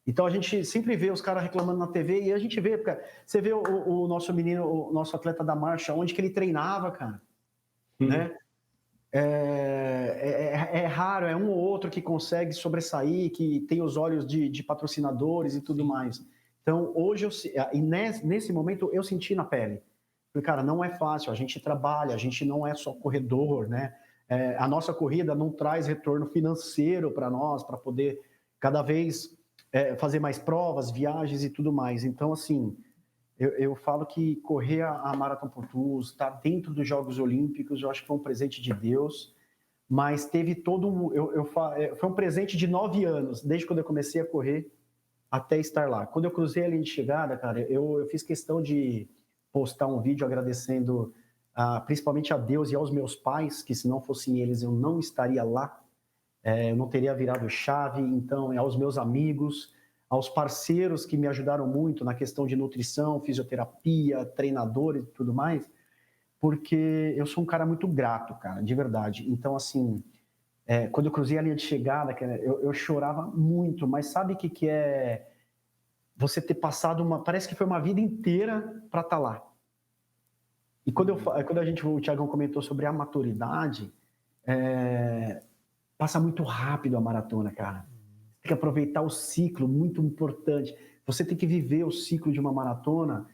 Então a gente sempre vê os caras reclamando na TV e a gente vê, porque você vê o nosso menino, o nosso atleta da marcha, onde que ele treinava, cara, né? É raro, é um ou outro que consegue sobressair, que tem os olhos de patrocinadores e tudo mais. Então hoje, nesse momento, eu senti na pele. Falei, cara, não é fácil, a gente trabalha, a gente não é só corredor, né? A nossa corrida não traz retorno financeiro para nós, para poder cada vez fazer mais provas, viagens e tudo mais. Então, assim, eu falo que correr a Marathon Tours, estar dentro dos Jogos Olímpicos, eu acho que foi um presente de Deus, mas teve foi um presente de 9 anos, desde quando eu comecei a correr até estar lá. Quando eu cruzei a linha de chegada, cara, eu fiz questão de postar um vídeo agradecendo principalmente a Deus e aos meus pais, que se não fossem eles eu não estaria lá. Eu não teria virado chave, então, aos meus amigos, aos parceiros que me ajudaram muito na questão de nutrição, fisioterapia, treinadores e tudo mais, porque eu sou um cara muito grato, cara, de verdade. Então, assim, quando eu cruzei a linha de chegada, cara, eu chorava muito, mas sabe o que é você ter passado parece que foi uma vida inteira para estar lá. E quando o Thiagão comentou sobre a maturidade, passa muito rápido a maratona, cara. Tem que aproveitar o ciclo, muito importante. Você tem que viver o ciclo de uma maratona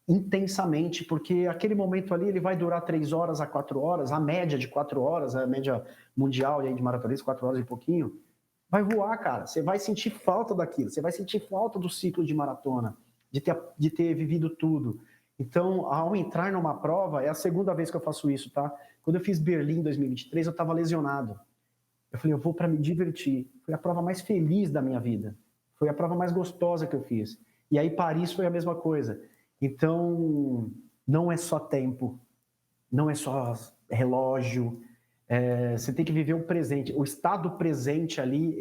intensamente, porque aquele momento ali ele vai durar 3 horas a 4 horas, a média de 4 horas, a média mundial de maratonistas, 4 horas e pouquinho, vai voar, cara. Você vai sentir falta daquilo, você vai sentir falta do ciclo de maratona, de ter vivido tudo. Então, ao entrar numa prova, é a segunda vez que eu faço isso, tá? Quando eu fiz Berlim em 2023, eu estava lesionado. Eu falei, eu vou para me divertir. Foi a prova mais feliz da minha vida. Foi a prova mais gostosa que eu fiz. E aí Paris foi a mesma coisa. Então, não é só tempo, não é só relógio. Você tem que viver o presente. O estado presente ali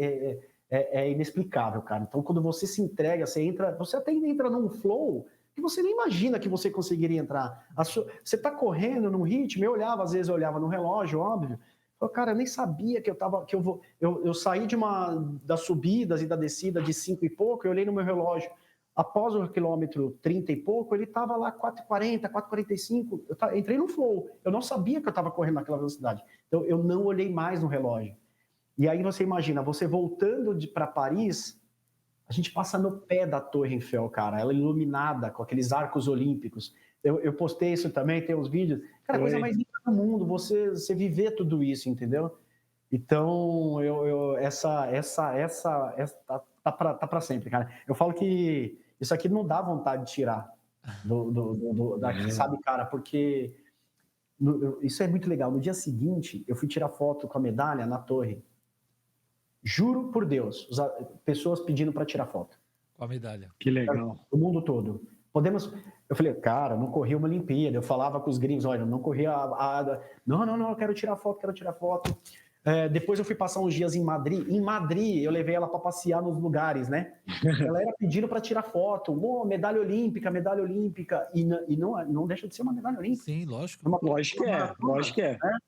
é inexplicável, cara. Então, quando você se entrega, você até entra num flow que você nem imagina que você conseguiria entrar. Você está correndo num ritmo, às vezes eu olhava no relógio, óbvio. Cara, eu nem sabia eu saí das subidas e da descida de 5 e pouco, eu olhei no meu relógio. Após o quilômetro 30 e pouco, ele estava lá 4,40, 4,45. Eu entrei no flow. Eu não sabia que eu estava correndo naquela velocidade. Então, eu não olhei mais no relógio. E aí você imagina, você voltando para Paris, a gente passa no pé da Torre Eiffel, cara. Ela iluminada com aqueles arcos olímpicos. Eu postei isso também, tem uns vídeos. Cara, a coisa mais linda do mundo, você viver tudo isso, entendeu? Então, essa tá pra sempre, cara. Eu falo que isso aqui não dá vontade de tirar daqui, sabe, cara? Porque isso é muito legal. No dia seguinte, eu fui tirar foto com a medalha na torre. Juro por Deus, pessoas pedindo para tirar foto. Com a medalha. Que legal. O mundo todo. Eu falei, cara, não corri uma Olimpíada. Eu falava com os gringos, olha, não corri Não, eu quero tirar foto. Depois eu fui passar uns dias em Madrid. Em Madrid, eu levei ela para passear nos lugares, né? Ela era pedindo para tirar foto. Medalha olímpica. E não deixa de ser uma medalha olímpica. Sim, lógico. Lógico que é. Né?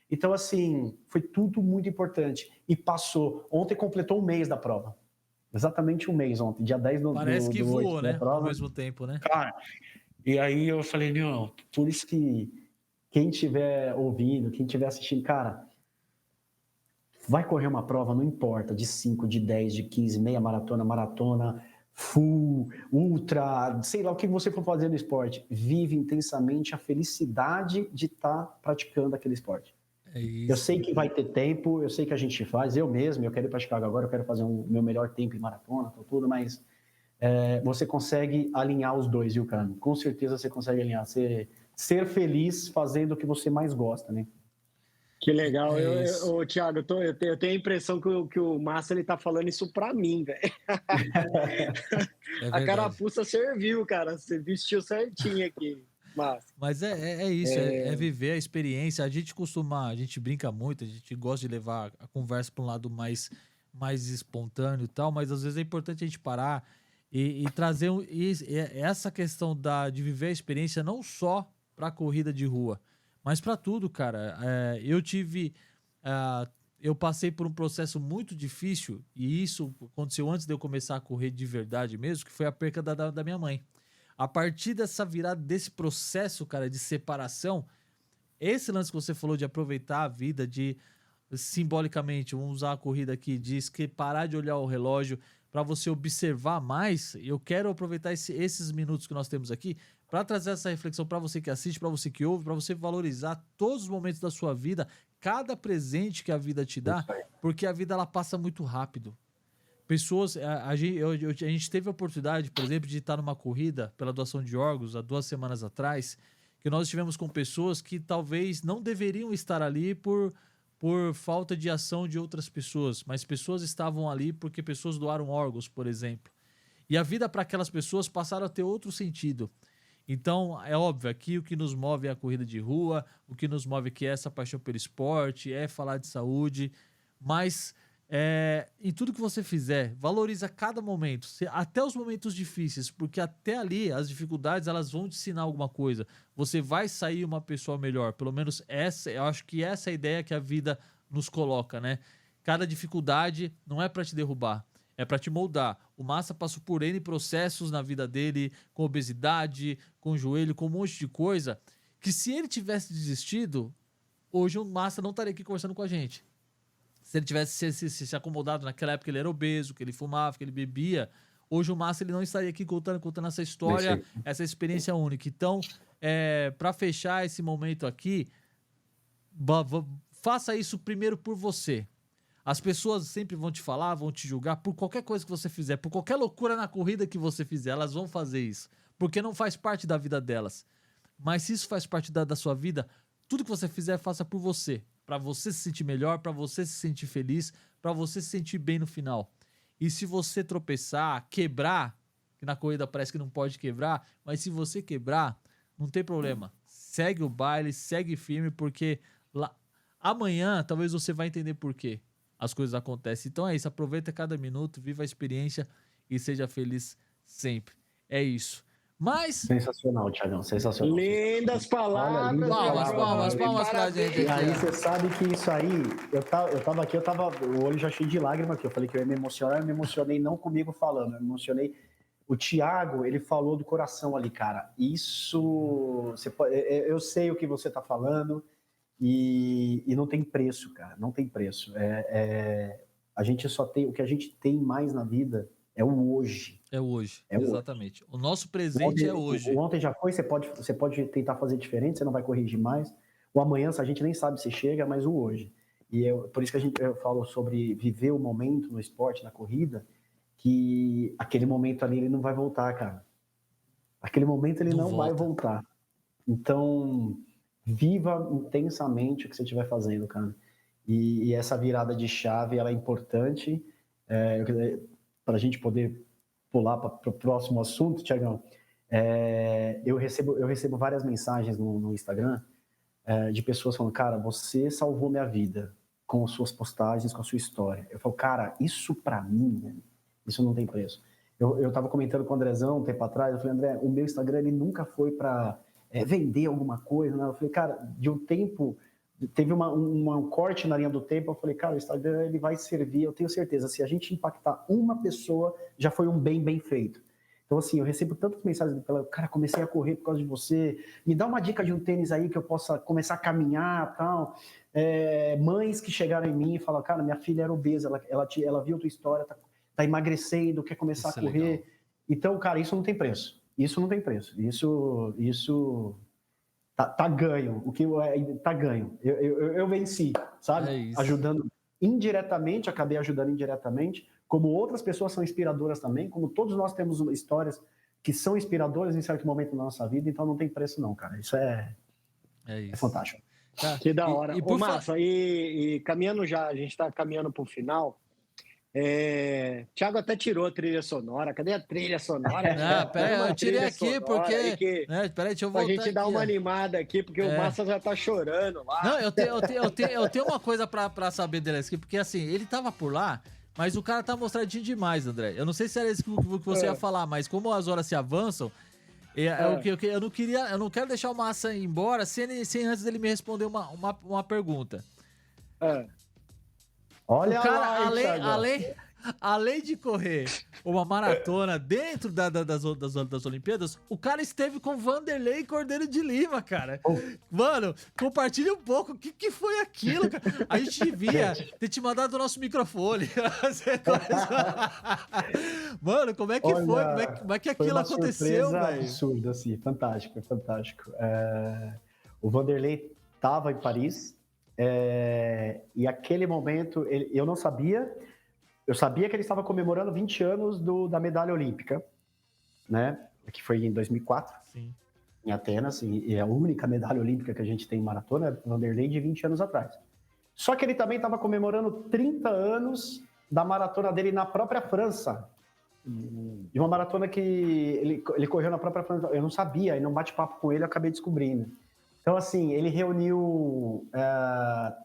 Então, assim, foi tudo muito importante. E passou. Ontem completou um mês da prova. Exatamente um mês ontem, dia 10 Parece que voou, né? Prova. Ao mesmo tempo, né? Cara, e aí eu falei, por isso que quem estiver ouvindo, quem estiver assistindo, cara, vai correr uma prova, não importa, de 5, de 10, de 15, meia maratona, full, ultra, sei lá o que você for fazer no esporte. Vive intensamente a felicidade de estar praticando aquele esporte. É isso. Eu sei que vai ter tempo, eu sei que a gente faz, eu quero ir para Chicago agora, eu quero fazer o meu melhor tempo em maratona, tudo, mas você consegue alinhar os dois, viu, cara? Com certeza você consegue alinhar, ser feliz fazendo o que você mais gosta, né? Que legal. Thiago, eu tenho a impressão que o Massa ele tá falando isso pra mim, velho. A carapuça serviu, cara. Você vestiu certinho aqui. Mas é isso, é viver a experiência. A gente brinca muito, a gente gosta de levar a conversa para um lado mais espontâneo e tal, mas às vezes é importante a gente parar e trazer essa questão de viver a experiência não só para a corrida de rua, mas para tudo, cara. Eu passei por um processo muito difícil e isso aconteceu antes de eu começar a correr de verdade mesmo, que foi a perca da minha mãe. A partir dessa virada, desse processo, cara, de separação, esse lance que você falou de aproveitar a vida, de simbolicamente, vamos usar a corrida aqui, diz que parar de olhar o relógio para você observar mais, eu quero aproveitar esses minutos que nós temos aqui para trazer essa reflexão para você que assiste, para você que ouve, para você valorizar todos os momentos da sua vida, cada presente que a vida te dá, porque a vida ela passa muito rápido. Pessoas, a gente teve a oportunidade, por exemplo, de estar numa corrida pela doação de órgãos há 2 semanas atrás, que nós estivemos com pessoas que talvez não deveriam estar ali por falta de ação de outras pessoas, mas pessoas estavam ali porque pessoas doaram órgãos, por exemplo. E a vida para aquelas pessoas passaram a ter outro sentido. Então, é óbvio, aqui o que nos move é a corrida de rua, o que nos move aqui é essa paixão pelo esporte, é falar de saúde, mas em tudo que você fizer, valoriza cada momento, até os momentos difíceis, porque até ali as dificuldades elas vão te ensinar alguma coisa. Você vai sair uma pessoa melhor, pelo menos eu acho que essa é a ideia que a vida nos coloca, né? Cada dificuldade não é para te derrubar, é para te moldar. O Massa passou por N processos na vida dele, com obesidade, com joelho, com um monte de coisa, que se ele tivesse desistido, hoje o Massa não estaria aqui conversando com a gente. Se ele tivesse se acomodado naquela época, ele era obeso, que ele fumava, que ele bebia, hoje o Massa ele não estaria aqui contando essa história, essa experiência única. Então, para fechar esse momento aqui, faça isso primeiro por você. As pessoas sempre vão te falar, vão te julgar por qualquer coisa que você fizer, por qualquer loucura na corrida que você fizer, elas vão fazer isso, porque não faz parte da vida delas. Mas se isso faz parte da sua vida, tudo que você fizer, faça por você. Para você se sentir melhor, para você se sentir feliz, para você se sentir bem no final. E se você tropeçar, quebrar, que na corrida parece que não pode quebrar, mas se você quebrar, não tem problema. Segue o baile, segue firme, porque amanhã talvez você vai entender por quê as coisas acontecem. Então é isso, aproveita cada minuto, viva a experiência e seja feliz sempre. É isso. Mas... Sensacional, Thiagão, sensacional. Lindas palavras. Palmas pra gente. E aí você sabe que isso aí, eu tava aqui, o olho já cheio de lágrima aqui, eu falei que eu ia me emocionar, eu me emocionei não comigo falando, eu me emocionei. O Thiago, ele falou do coração ali, cara. Isso, eu sei o que você tá falando e não tem preço, cara, não tem preço. A gente só tem, o que a gente tem mais na vida é o hoje. É hoje, exatamente. Hoje. O nosso presente é hoje. O ontem já foi, você pode tentar fazer diferente, você não vai corrigir mais. O amanhã, a gente nem sabe se chega, mas o hoje. E por isso que eu falo sobre viver o momento no esporte, na corrida, que aquele momento ali ele não vai voltar, cara. Aquele momento ele não vai voltar. Então, viva intensamente o que você estiver fazendo, cara. E essa virada de chave, ela é importante para a gente poder pular para o próximo assunto, Tiagão. Eu recebo várias mensagens no Instagram de pessoas falando, cara, você salvou minha vida com suas postagens, com a sua história. Eu falo, cara, isso para mim, né, isso não tem preço. Eu estava comentando com o Andrezão um tempo atrás, eu falei, André, o meu Instagram ele nunca foi para vender alguma coisa, né? Eu falei, cara, de um tempo, teve um corte na linha do tempo, eu falei, cara, o Instagram ele vai servir, eu tenho certeza, se a gente impactar uma pessoa, já foi um bem feito. Então, assim, eu recebo tantas mensagens, cara, comecei a correr por causa de você, me dá uma dica de um tênis aí que eu possa começar a caminhar e tal. Mães que chegaram em mim e falaram, cara, minha filha era obesa, ela viu a tua história, tá emagrecendo, quer começar a correr. Legal. Então, cara, isso não tem preço. Isso não tem preço. Isso tá ganho. O que tá ganho. Eu venci, sabe? Ajudando indiretamente, acabei ajudando indiretamente, como outras pessoas são inspiradoras também, como todos nós temos histórias que são inspiradoras em certo momento da nossa vida, então não tem preço não, cara. Isso é fantástico. Tá. Que da hora. Ô, Massa, e caminhando já, a gente está caminhando para o final. Thiago até tirou a trilha sonora. Cadê a trilha sonora? Peraí, eu tirei aqui porque... peraí, deixa eu voltar. A gente dar uma animada aqui, porque o Massa já tá chorando lá. Não, eu tenho uma coisa pra saber dele aqui, porque assim, ele tava por lá, mas o cara tá mostradinho demais, André. Eu não sei se era isso que você ia falar, mas como as horas se avançam, eu não quero deixar o Massa ir embora sem antes dele me responder uma pergunta. Olha o cara, além de correr uma maratona dentro das Olimpíadas, o cara esteve com Vanderlei Cordeiro de Lima, cara. Mano, compartilha um pouco. O que foi aquilo, cara? A gente devia ter te mandado o nosso microfone. Mano, como é que foi? Como é que aquilo aconteceu, velho? Absurdo, assim, fantástico. O Vanderlei tava em Paris. E aquele momento, eu não sabia, eu sabia que ele estava comemorando 20 anos da medalha olímpica, né? Que foi em 2004, sim, em Atenas, e é a única medalha olímpica que a gente tem em maratona, é o Vanderlei de 20 anos atrás. Só que ele também estava comemorando 30 anos da maratona dele na própria França, de uma maratona que ele correu na própria França. Eu não sabia, e num bate-papo com ele eu acabei descobrindo. Então, assim, ele reuniu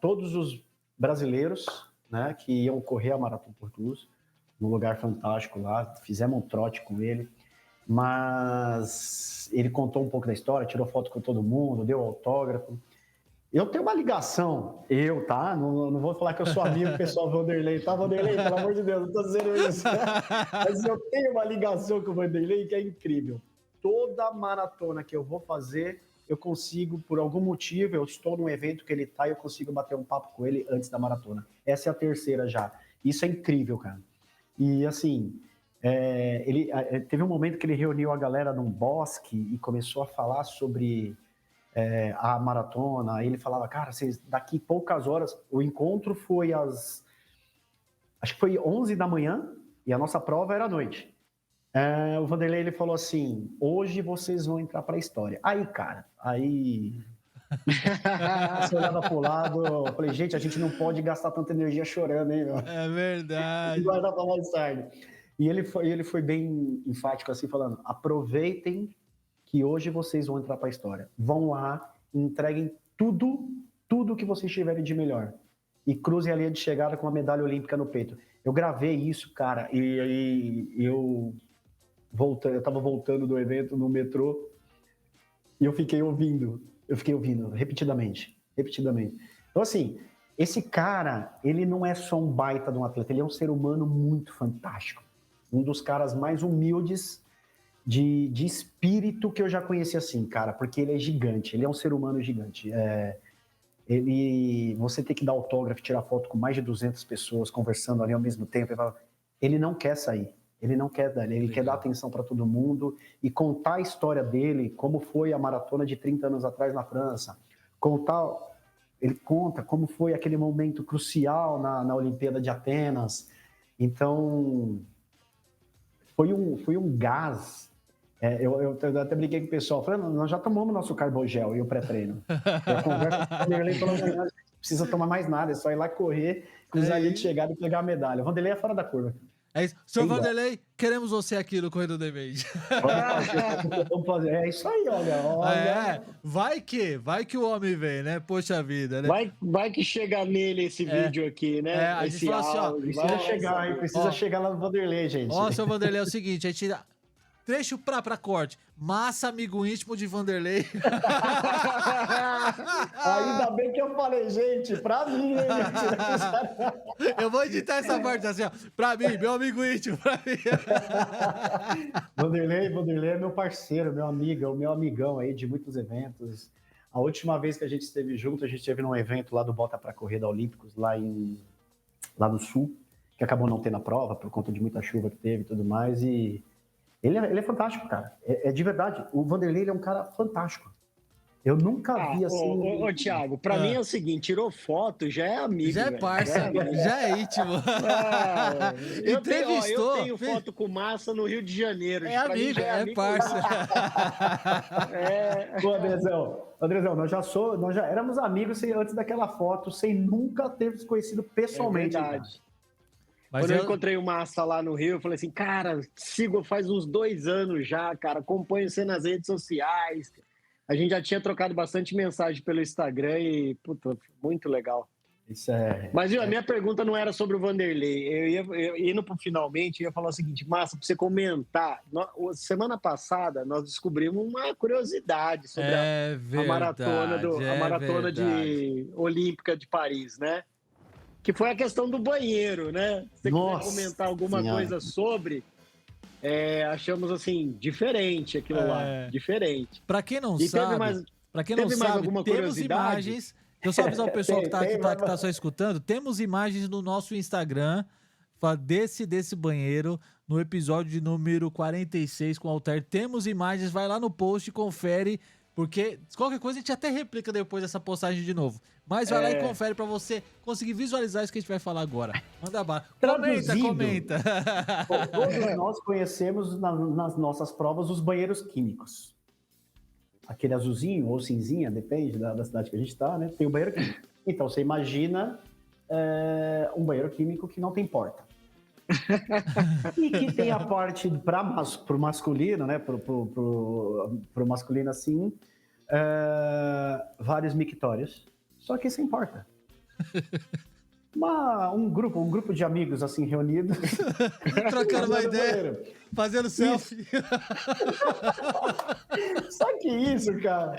todos os brasileiros, né, que iam correr a Maratona por Tours, num lugar fantástico lá, fizemos um trote com ele, mas ele contou um pouco da história, tirou foto com todo mundo, deu autógrafo. Eu tenho uma ligação, tá? Não vou falar que eu sou amigo do pessoal Vanderlei, tá, Vanderlei? Pelo amor de Deus, não tô dizendo isso. Mas eu tenho uma ligação com o Vanderlei que é incrível. Toda maratona que eu vou fazer, eu consigo, por algum motivo, eu estou num evento que ele tá e eu consigo bater um papo com ele antes da maratona. Essa é a terceira já. Isso é incrível, cara. E, assim, ele teve um momento que ele reuniu a galera num bosque e começou a falar sobre a maratona. Aí ele falava, cara, daqui poucas horas... O encontro foi acho que foi 11 da manhã e a nossa prova era à noite. O Vanderlei, ele falou assim, hoje vocês vão entrar para a história. Aí, cara, você olhava pro lado, eu falei, gente, a gente não pode gastar tanta energia chorando, hein, meu? É verdade. Vai dar pra mais tarde. E ele foi bem enfático, assim, falando, aproveitem que hoje vocês vão entrar para a história. Vão lá, entreguem tudo que vocês tiverem de melhor. E cruzem a linha de chegada com uma medalha olímpica no peito. Eu gravei isso, cara, e aí eu estava voltando do evento no metrô e eu fiquei ouvindo repetidamente. Então, assim, esse cara, ele não é só um baita de um atleta, ele é um ser humano muito fantástico. Um dos caras mais humildes de espírito que eu já conheci assim, cara, porque ele é gigante, ele é um ser humano gigante. Você tem que dar autógrafo, tirar foto com mais de 200 pessoas conversando ali ao mesmo tempo. Ele não quer sair. Ele não quer dar, ele quer dar atenção para todo mundo e contar a história dele, como foi a maratona de 30 anos atrás na França. Ele conta como foi aquele momento crucial na Olimpíada de Atenas. Então, foi um gás. Eu até brinquei com o pessoal, falando, nós já tomamos nosso carbogel e o pré-treino. Eu converso com o Vanderlei falando, não precisa tomar mais nada, é só ir lá correr, cruzar a gente chegar e pegar a medalha. O Vanderlei é fora da curva. É isso. Senhor Vanderlei, queremos você aqui no Corredor do Evade. Vamos fazer. É isso aí, olha. Vai que o homem vem, né? Poxa vida, né? Vai que chega nele esse vídeo aqui, né? A gente fala assim, ó. Precisa chegar lá no Vanderlei, gente. Ó, seu Vanderlei, é o seguinte, a gente... Trecho pra corte. Massa, amigo íntimo de Vanderlei. Ainda bem que eu falei, gente, pra mim, hein? Eu vou editar essa parte assim, ó. Pra mim, meu amigo íntimo, pra mim. Vanderlei é meu parceiro, meu amigo, meu amigão aí de muitos eventos. A última vez que a gente esteve junto, a gente esteve num evento lá do Bota pra Correr da Olímpicos, lá no Sul, que acabou não tendo a prova por conta de muita chuva que teve e tudo mais, e ele é fantástico, cara. É de verdade. O Vanderlei ele é um cara fantástico. Eu nunca vi assim... Ô, Thiago, pra mim é o seguinte, tirou foto, já é amigo. Já é parça, já é íntimo. Eu tenho foto com Massa no Rio de Janeiro. É amigo, é parça. Ô, Andrezão, nós já éramos amigos antes daquela foto, sem nunca termos conhecido pessoalmente. É verdade. Mas quando eu encontrei o Massa lá no Rio, eu falei assim, cara, sigo faz uns 2 anos já, cara, acompanho você nas redes sociais. A gente já tinha trocado bastante mensagem pelo Instagram e, puta, muito legal. Isso é... Mas, viu, a minha pergunta não era sobre o Vanderlei. Eu indo pro finalmente, eu ia falar o seguinte, Massa, pra você comentar, semana passada nós descobrimos uma curiosidade sobre a maratona olímpica de Paris, né? Que foi a questão do banheiro, né? Se você quiser comentar alguma coisa sobre, achamos assim, diferente aquilo lá, diferente. Pra quem não sabe, temos imagens. Deixa eu só avisar o pessoal que tá só escutando, temos imagens no nosso Instagram desse banheiro, no episódio de número 46 com o Altair. Temos imagens, vai lá no post e confere, porque qualquer coisa a gente até replica depois dessa postagem de novo. Mas vai lá e confere pra você conseguir visualizar isso que a gente vai falar agora. Manda bala. Comenta. Todos nós conhecemos nas nossas provas os banheiros químicos. Aquele azulzinho ou cinzinha, depende da cidade que a gente está, né? Tem o banheiro químico. Então, você imagina um banheiro químico que não tem porta. E que tem a parte para o masculino, né? Para o masculino, assim, vários mictórios. Só que sem porta. Um grupo de amigos, assim, reunidos. Trocando uma ideia, fazendo selfie. Só que isso, cara,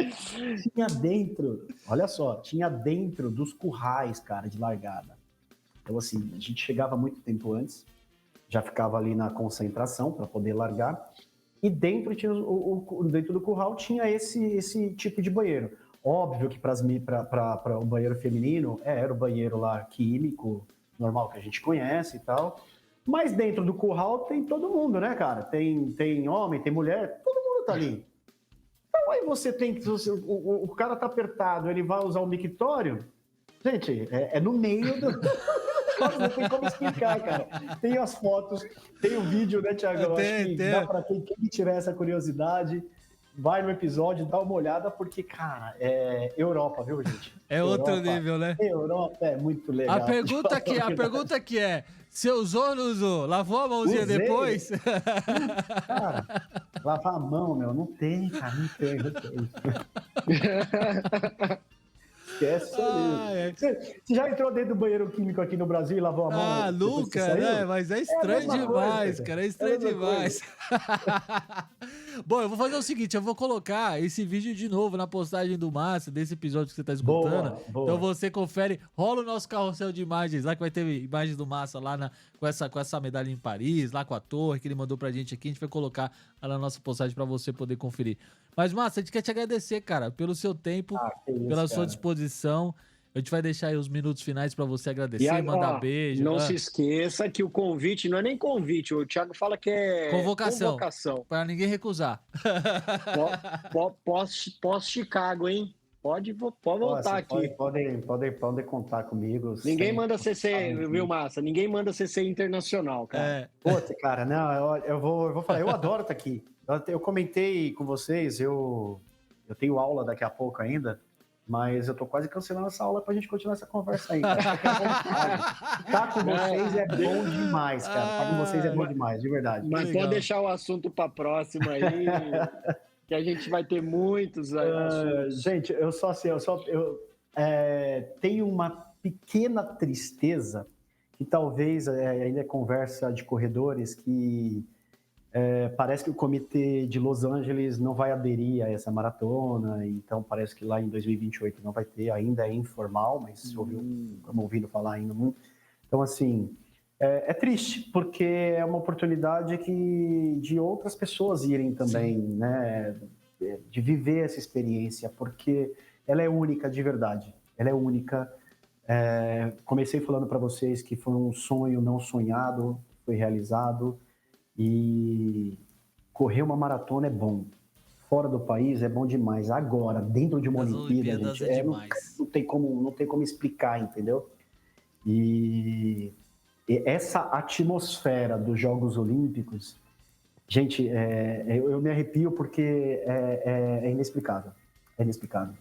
tinha dentro dos currais, cara, de largada. Então, assim, a gente chegava muito tempo antes, já ficava ali na concentração para poder largar, e dentro do curral tinha esse tipo de banheiro. Óbvio que para o banheiro feminino era o banheiro lá químico, normal que a gente conhece e tal. Mas dentro do curral tem todo mundo, né, cara? Tem homem, tem mulher, todo mundo tá ali. Então aí o cara tá apertado, ele vai usar o mictório. Gente, é no meio do... Não tem como explicar, cara. Tem as fotos, tem o vídeo, né, Thiago? Eu acho que dá pra quem tiver essa curiosidade... Vai no episódio, dá uma olhada, porque, cara, é Europa, viu, gente? Outro nível, né? Europa é muito legal. A pergunta que é, você usou ou não usou? Lavou a mãozinha depois? Cara, lavar a mão, não tem, cara, não tem. Esquece isso. Você já entrou dentro do banheiro químico aqui no Brasil e lavou a mão? Nunca, né? Mas é estranho demais, cara. É estranho demais. Bom, eu vou fazer o seguinte, eu vou colocar esse vídeo de novo na postagem do Massa, desse episódio que você tá escutando. Boa. Então você confere, rola o nosso carrossel de imagens lá, que vai ter imagens do Massa lá com essa medalha em Paris, lá com a torre que ele mandou pra gente aqui. A gente vai colocar lá na nossa postagem pra você poder conferir. Mas, Massa, a gente quer te agradecer, cara, pelo seu tempo, pela sua disposição. A gente vai deixar aí os minutos finais para você agradecer, mandar beijo. Não se esqueça que o convite não é nem convite, o Thiago fala que é convocação. Para ninguém recusar. Pós-Chicago, hein? Pode voltar aqui. Podem contar comigo. Ninguém manda CC, viu, Massa? Ninguém manda CC internacional, cara. Putz, cara, não, eu vou falar, eu adoro estar aqui. Eu comentei com vocês, eu tenho aula daqui a pouco ainda, mas eu tô quase cancelando essa aula pra gente continuar essa conversa aí. Tá com vocês é bom demais, cara. Tá com vocês é bom demais, de verdade. Mas pode deixar o assunto pra próxima aí, que a gente vai ter muitos assuntos. Gente, eu tenho uma pequena tristeza, que talvez ainda é conversa de corredores, que parece que o comitê de Los Angeles não vai aderir a essa maratona, então parece que lá em 2028 não vai ter, ainda é informal, mas estamos ouvindo falar ainda muito. Então, assim, é triste, porque é uma oportunidade de outras pessoas irem também, né, de viver essa experiência, porque ela é única de verdade, ela é única. Comecei falando para vocês que foi um sonho não sonhado, foi realizado. E correr uma maratona é bom. Fora do país é bom demais. Agora, dentro de uma Olimpíada, gente, não tem como explicar, entendeu? E essa atmosfera dos Jogos Olímpicos, gente, eu me arrepio porque é inexplicável. É inexplicável.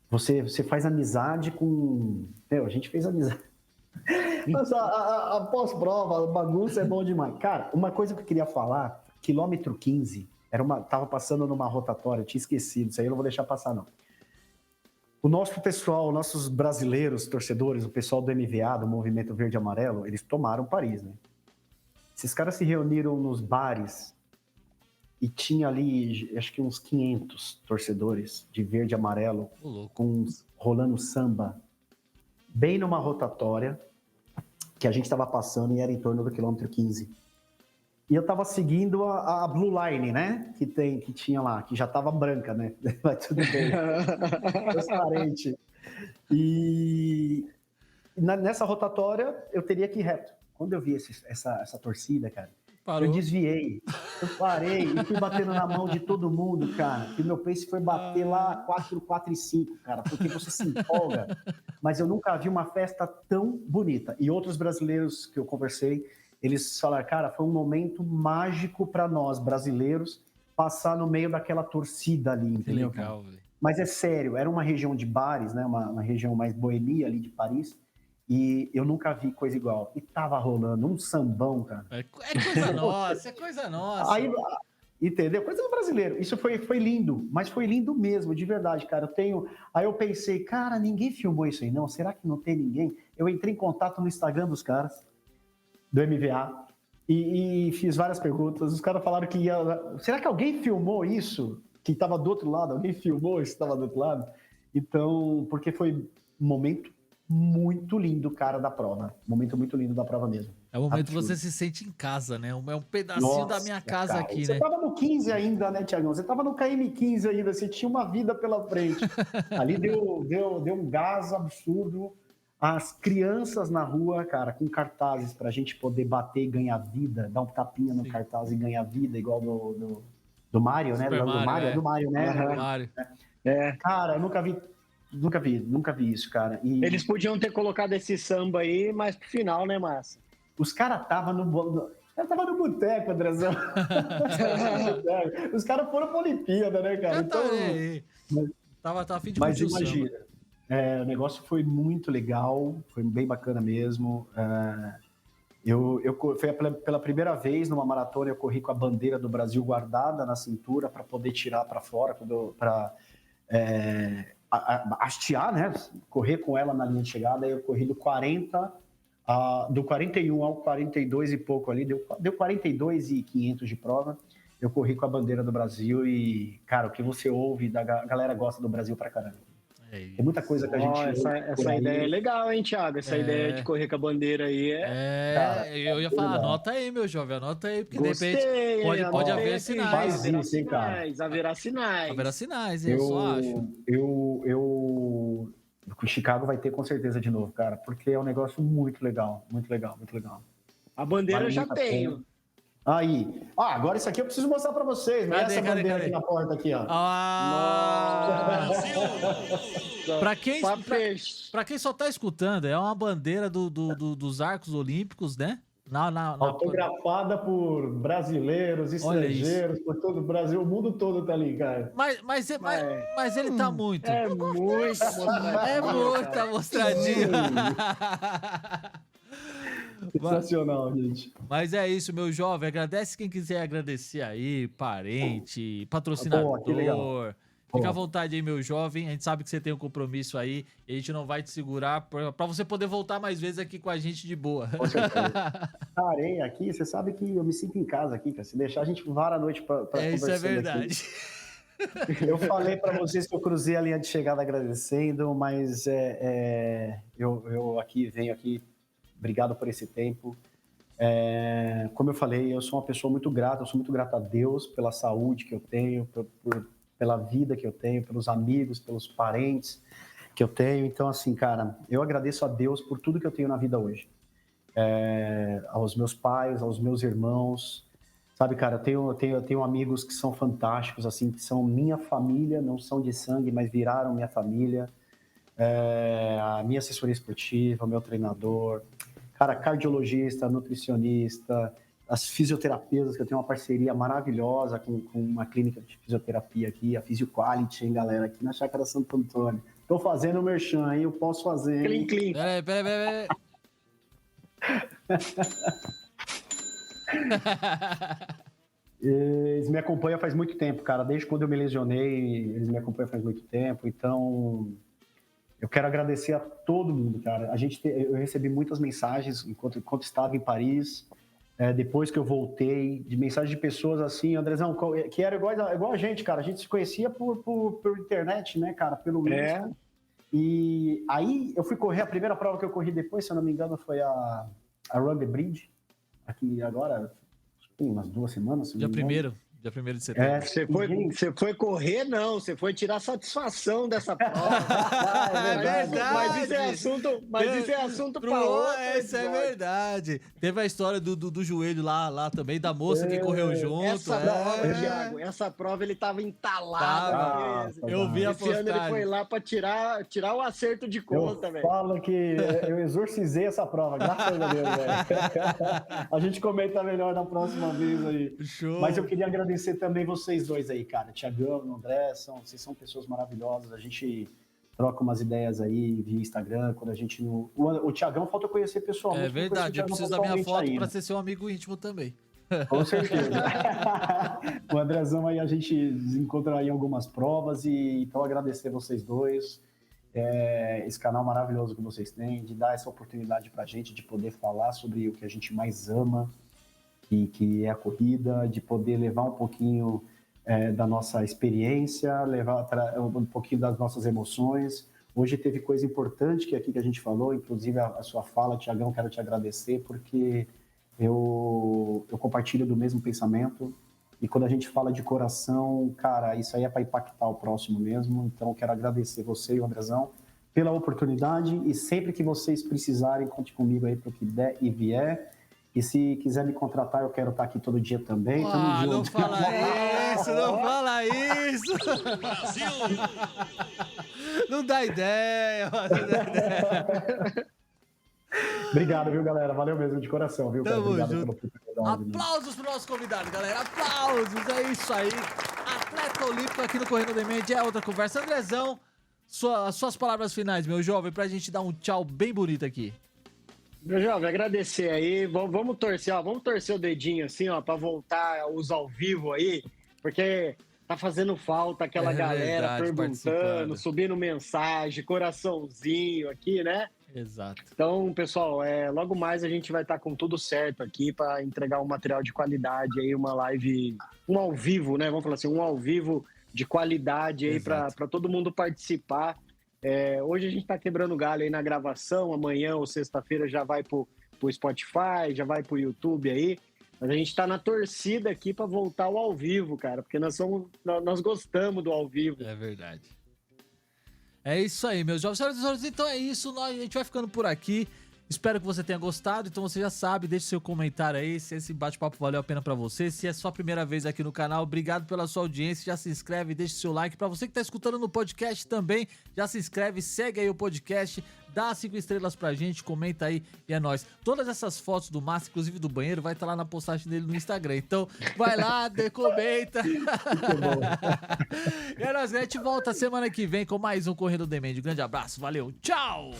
Você faz amizade com... a gente fez amizade. Mas a pós-prova, a bagunça é bom demais. Cara, uma coisa que eu queria falar, quilômetro 15, tava passando numa rotatória, eu tinha esquecido, isso aí eu não vou deixar passar, não. O nosso pessoal, nossos brasileiros, torcedores, o pessoal do MVA, do Movimento Verde e Amarelo, eles tomaram Paris, né? Esses caras se reuniram nos bares e tinha ali, acho que uns 500 torcedores de verde e amarelo, rolando samba, bem numa rotatória que a gente estava passando e era em torno do quilômetro 15. E eu estava seguindo a Blue Line, né? Que tinha lá, que já estava branca, né? Mas tudo bem. Transparente. E nessa rotatória eu teria que ir reto. Quando eu vi essa torcida, cara, eu desviei. Eu parei e fui batendo na mão de todo mundo, cara. E meu pace foi bater lá 4,5, cara, porque você se empolga. Mas eu nunca vi uma festa tão bonita. E outros brasileiros que eu conversei, eles falaram, cara, foi um momento mágico para nós, brasileiros, passar no meio daquela torcida ali, entendeu? Que legal, velho. Mas é sério, era uma região de bares, né? Uma região mais boêmia ali de Paris. E eu nunca vi coisa igual. E tava rolando um sambão, cara. É coisa nossa, é coisa nossa. Aí, entendeu? Coisa do brasileiro. Isso foi lindo, mas foi lindo mesmo, de verdade, cara. Aí eu pensei, cara, ninguém filmou isso aí, não? Será que não tem ninguém? Eu entrei em contato no Instagram dos caras, do MVA, e fiz várias perguntas. Os caras falaram que será que alguém filmou isso? Que estava do outro lado? Alguém filmou isso que estava do outro lado? Então, porque foi um momento muito lindo, cara, da prova. Momento muito lindo da prova mesmo. É o momento que você se sente em casa, né? É um pedacinho da minha casa, cara, aqui, você né? Você tava no 15 ainda, né, Thiagão? Você tava no KM15 ainda, você tinha uma vida pela frente. Ali deu um gás absurdo. As crianças na rua, cara, com cartazes pra gente poder bater e ganhar vida, dar um tapinha no cartaz e ganhar vida, igual do Mario, né? Do Mario, né? Mario. Cara, eu nunca vi isso, cara. E eles podiam ter colocado esse samba aí, mas pro final, né, Massa? Os caras estavam no boteco, Andrezão. Os caras foram pra Olimpíada, né, cara? Então, tava a fim de mas imagina, o negócio foi muito legal, foi bem bacana mesmo. Foi pela primeira vez numa maratona, eu corri com a bandeira do Brasil guardada na cintura para poder tirar para fora, para hastear, né? Correr com ela na linha de chegada. Aí eu corri do 41 ao 42 e pouco ali, deu 42 e 500 de prova. Eu corri com a bandeira do Brasil e, cara, o que você ouve, a galera gosta do Brasil pra caramba. Tem muita coisa que a gente... Essa ideia é legal, hein, Thiago? Essa ideia de correr com a bandeira aí cara, eu ia falar, anota aí, meu jovem, anota aí, porque de repente pode haver sinais. Haverá sinais. Haverá sinais, eu só acho. O Chicago vai ter com certeza de novo, cara, porque é um negócio muito legal, muito legal, muito legal. A bandeira eu já tenho. Aí. Agora isso aqui eu preciso mostrar pra vocês. Mas essa bandeira aqui na porta aqui, ó. Pra quem só tá escutando, é uma bandeira dos Arcos Olímpicos, né? Autografada por brasileiros, estrangeiros, por todo o Brasil, o mundo todo tá ali, cara. Mas ele tá muito. É muita mostradinha. É muita mostradinha. Sensacional, gente. Mas é isso, meu jovem. Agradece quem quiser agradecer aí, parente, patrocinador. Que legal. Fica à vontade aí, meu jovem. A gente sabe que você tem um compromisso aí e a gente não vai te segurar pra você poder voltar mais vezes aqui com a gente de boa. Com certeza. Parei aqui, você sabe que eu me sinto em casa aqui, cara. Se deixar, a gente vara a noite pra conversar. Isso é verdade. Eu falei pra vocês que eu cruzei a linha de chegada agradecendo, mas eu venho aqui, obrigado por esse tempo. Como eu falei, eu sou uma pessoa muito grata, eu sou muito grato a Deus pela saúde que eu tenho, pela vida que eu tenho, pelos amigos, pelos parentes que eu tenho. Então, assim, cara, eu agradeço a Deus por tudo que eu tenho na vida hoje. Aos meus pais, aos meus irmãos, sabe, cara, eu tenho amigos que são fantásticos, assim, que são minha família, não são de sangue, mas viraram minha família. A minha assessoria esportiva, o meu treinador, cara, cardiologista, nutricionista, as fisioterapeutas, que eu tenho uma parceria maravilhosa com uma clínica de fisioterapia aqui, a Fisioquality, hein, galera, aqui na Chácara Santo Antônio. Tô fazendo o merchan, hein, eu posso fazer. Clim, clim. Peraí. Eles me acompanham faz muito tempo, cara. Desde quando eu me lesionei, eles me acompanham faz muito tempo. Então, eu quero agradecer a todo mundo, cara. Eu recebi muitas mensagens enquanto estava em Paris. Depois que eu voltei, de mensagens de pessoas assim, Andrezão, que era igual a gente, cara. A gente se conhecia por internet, né, cara? Pelo Insta. E aí eu fui correr, a primeira prova que eu corri depois, se eu não me engano, foi a Rugby Bridge, aqui agora, tem umas 2 semanas. Dia 1º de setembro. Você foi correr, não. Você foi tirar satisfação dessa prova. É verdade. Mas isso é assunto para outra. Isso é verdade. Teve a história do joelho lá também, da moça que correu junto. Thiago, essa prova ele tava entalado. Eu vi a postagem. Esse ano ele foi lá para tirar o acerto de conta, velho. Fala que eu exorcizei essa prova, graças a Deus, velho. A gente comenta melhor na próxima vez aí. Show. Mas eu queria agradecer também vocês dois aí, cara. Tiagão, André, vocês são pessoas maravilhosas. A gente troca umas ideias aí via Instagram, quando a gente... O Tiagão falta eu conhecer pessoalmente. É verdade, eu preciso da minha foto para ser seu amigo íntimo também. Com certeza. O Andrezão aí a gente encontra aí algumas provas e então agradecer vocês dois. Esse canal maravilhoso que vocês têm, de dar essa oportunidade pra gente de poder falar sobre o que a gente mais ama, que é a corrida, de poder levar um pouquinho da nossa experiência, levar um pouquinho das nossas emoções. Hoje teve coisa importante que a gente falou, inclusive a sua fala, Tiagão, quero te agradecer, porque eu compartilho do mesmo pensamento, e quando a gente fala de coração, cara, isso aí é para impactar o próximo mesmo, então eu quero agradecer você e o Andrezão pela oportunidade, e sempre que vocês precisarem, conte comigo aí para o que der e vier. E se quiser me contratar, eu quero estar aqui todo dia também. Não fala isso, não fala isso! Não dá ideia, Obrigado, viu, galera? Valeu mesmo, de coração, viu? Tamo junto. Aplausos pro nosso convidado, galera. Aplausos, é isso aí. Atleta olímpico aqui no Correndo da Mente, é outra conversa. Andrezão, suas palavras finais, meu jovem, pra gente dar um tchau bem bonito aqui. Meu jovem, agradecer aí, vamos torcer o dedinho assim, ó, pra voltar os ao vivo aí, porque tá fazendo falta aquela galera perguntando, subindo mensagem, coraçãozinho aqui, né? Exato. Então, pessoal, logo mais a gente vai estar com tudo certo aqui para entregar um material de qualidade aí, uma live, um ao vivo, né? Vamos falar assim, um ao vivo de qualidade aí para todo mundo participar. Hoje a gente está quebrando galho aí na gravação, amanhã ou sexta-feira já vai pro Spotify, já vai pro YouTube aí, mas a gente está na torcida aqui para voltar ao vivo, cara, porque nós gostamos do ao vivo. É verdade. É isso aí, meus jovens. Senhoras e senhores, então é isso, a gente vai ficando por aqui. Espero que você tenha gostado, então você já sabe, deixe seu comentário aí, se esse bate-papo valeu a pena pra você, se é sua primeira vez aqui no canal, obrigado pela sua audiência, já se inscreve, deixe seu like, pra você que tá escutando no podcast também, já se inscreve, segue aí o podcast, dá 5 estrelas pra gente, comenta aí e é nóis. Todas essas fotos do Márcio, inclusive do banheiro, vai estar lá na postagem dele no Instagram, então vai lá, comenta. E é nóis, a gente volta semana que vem com mais um Correndo Demand. Grande abraço, valeu, tchau!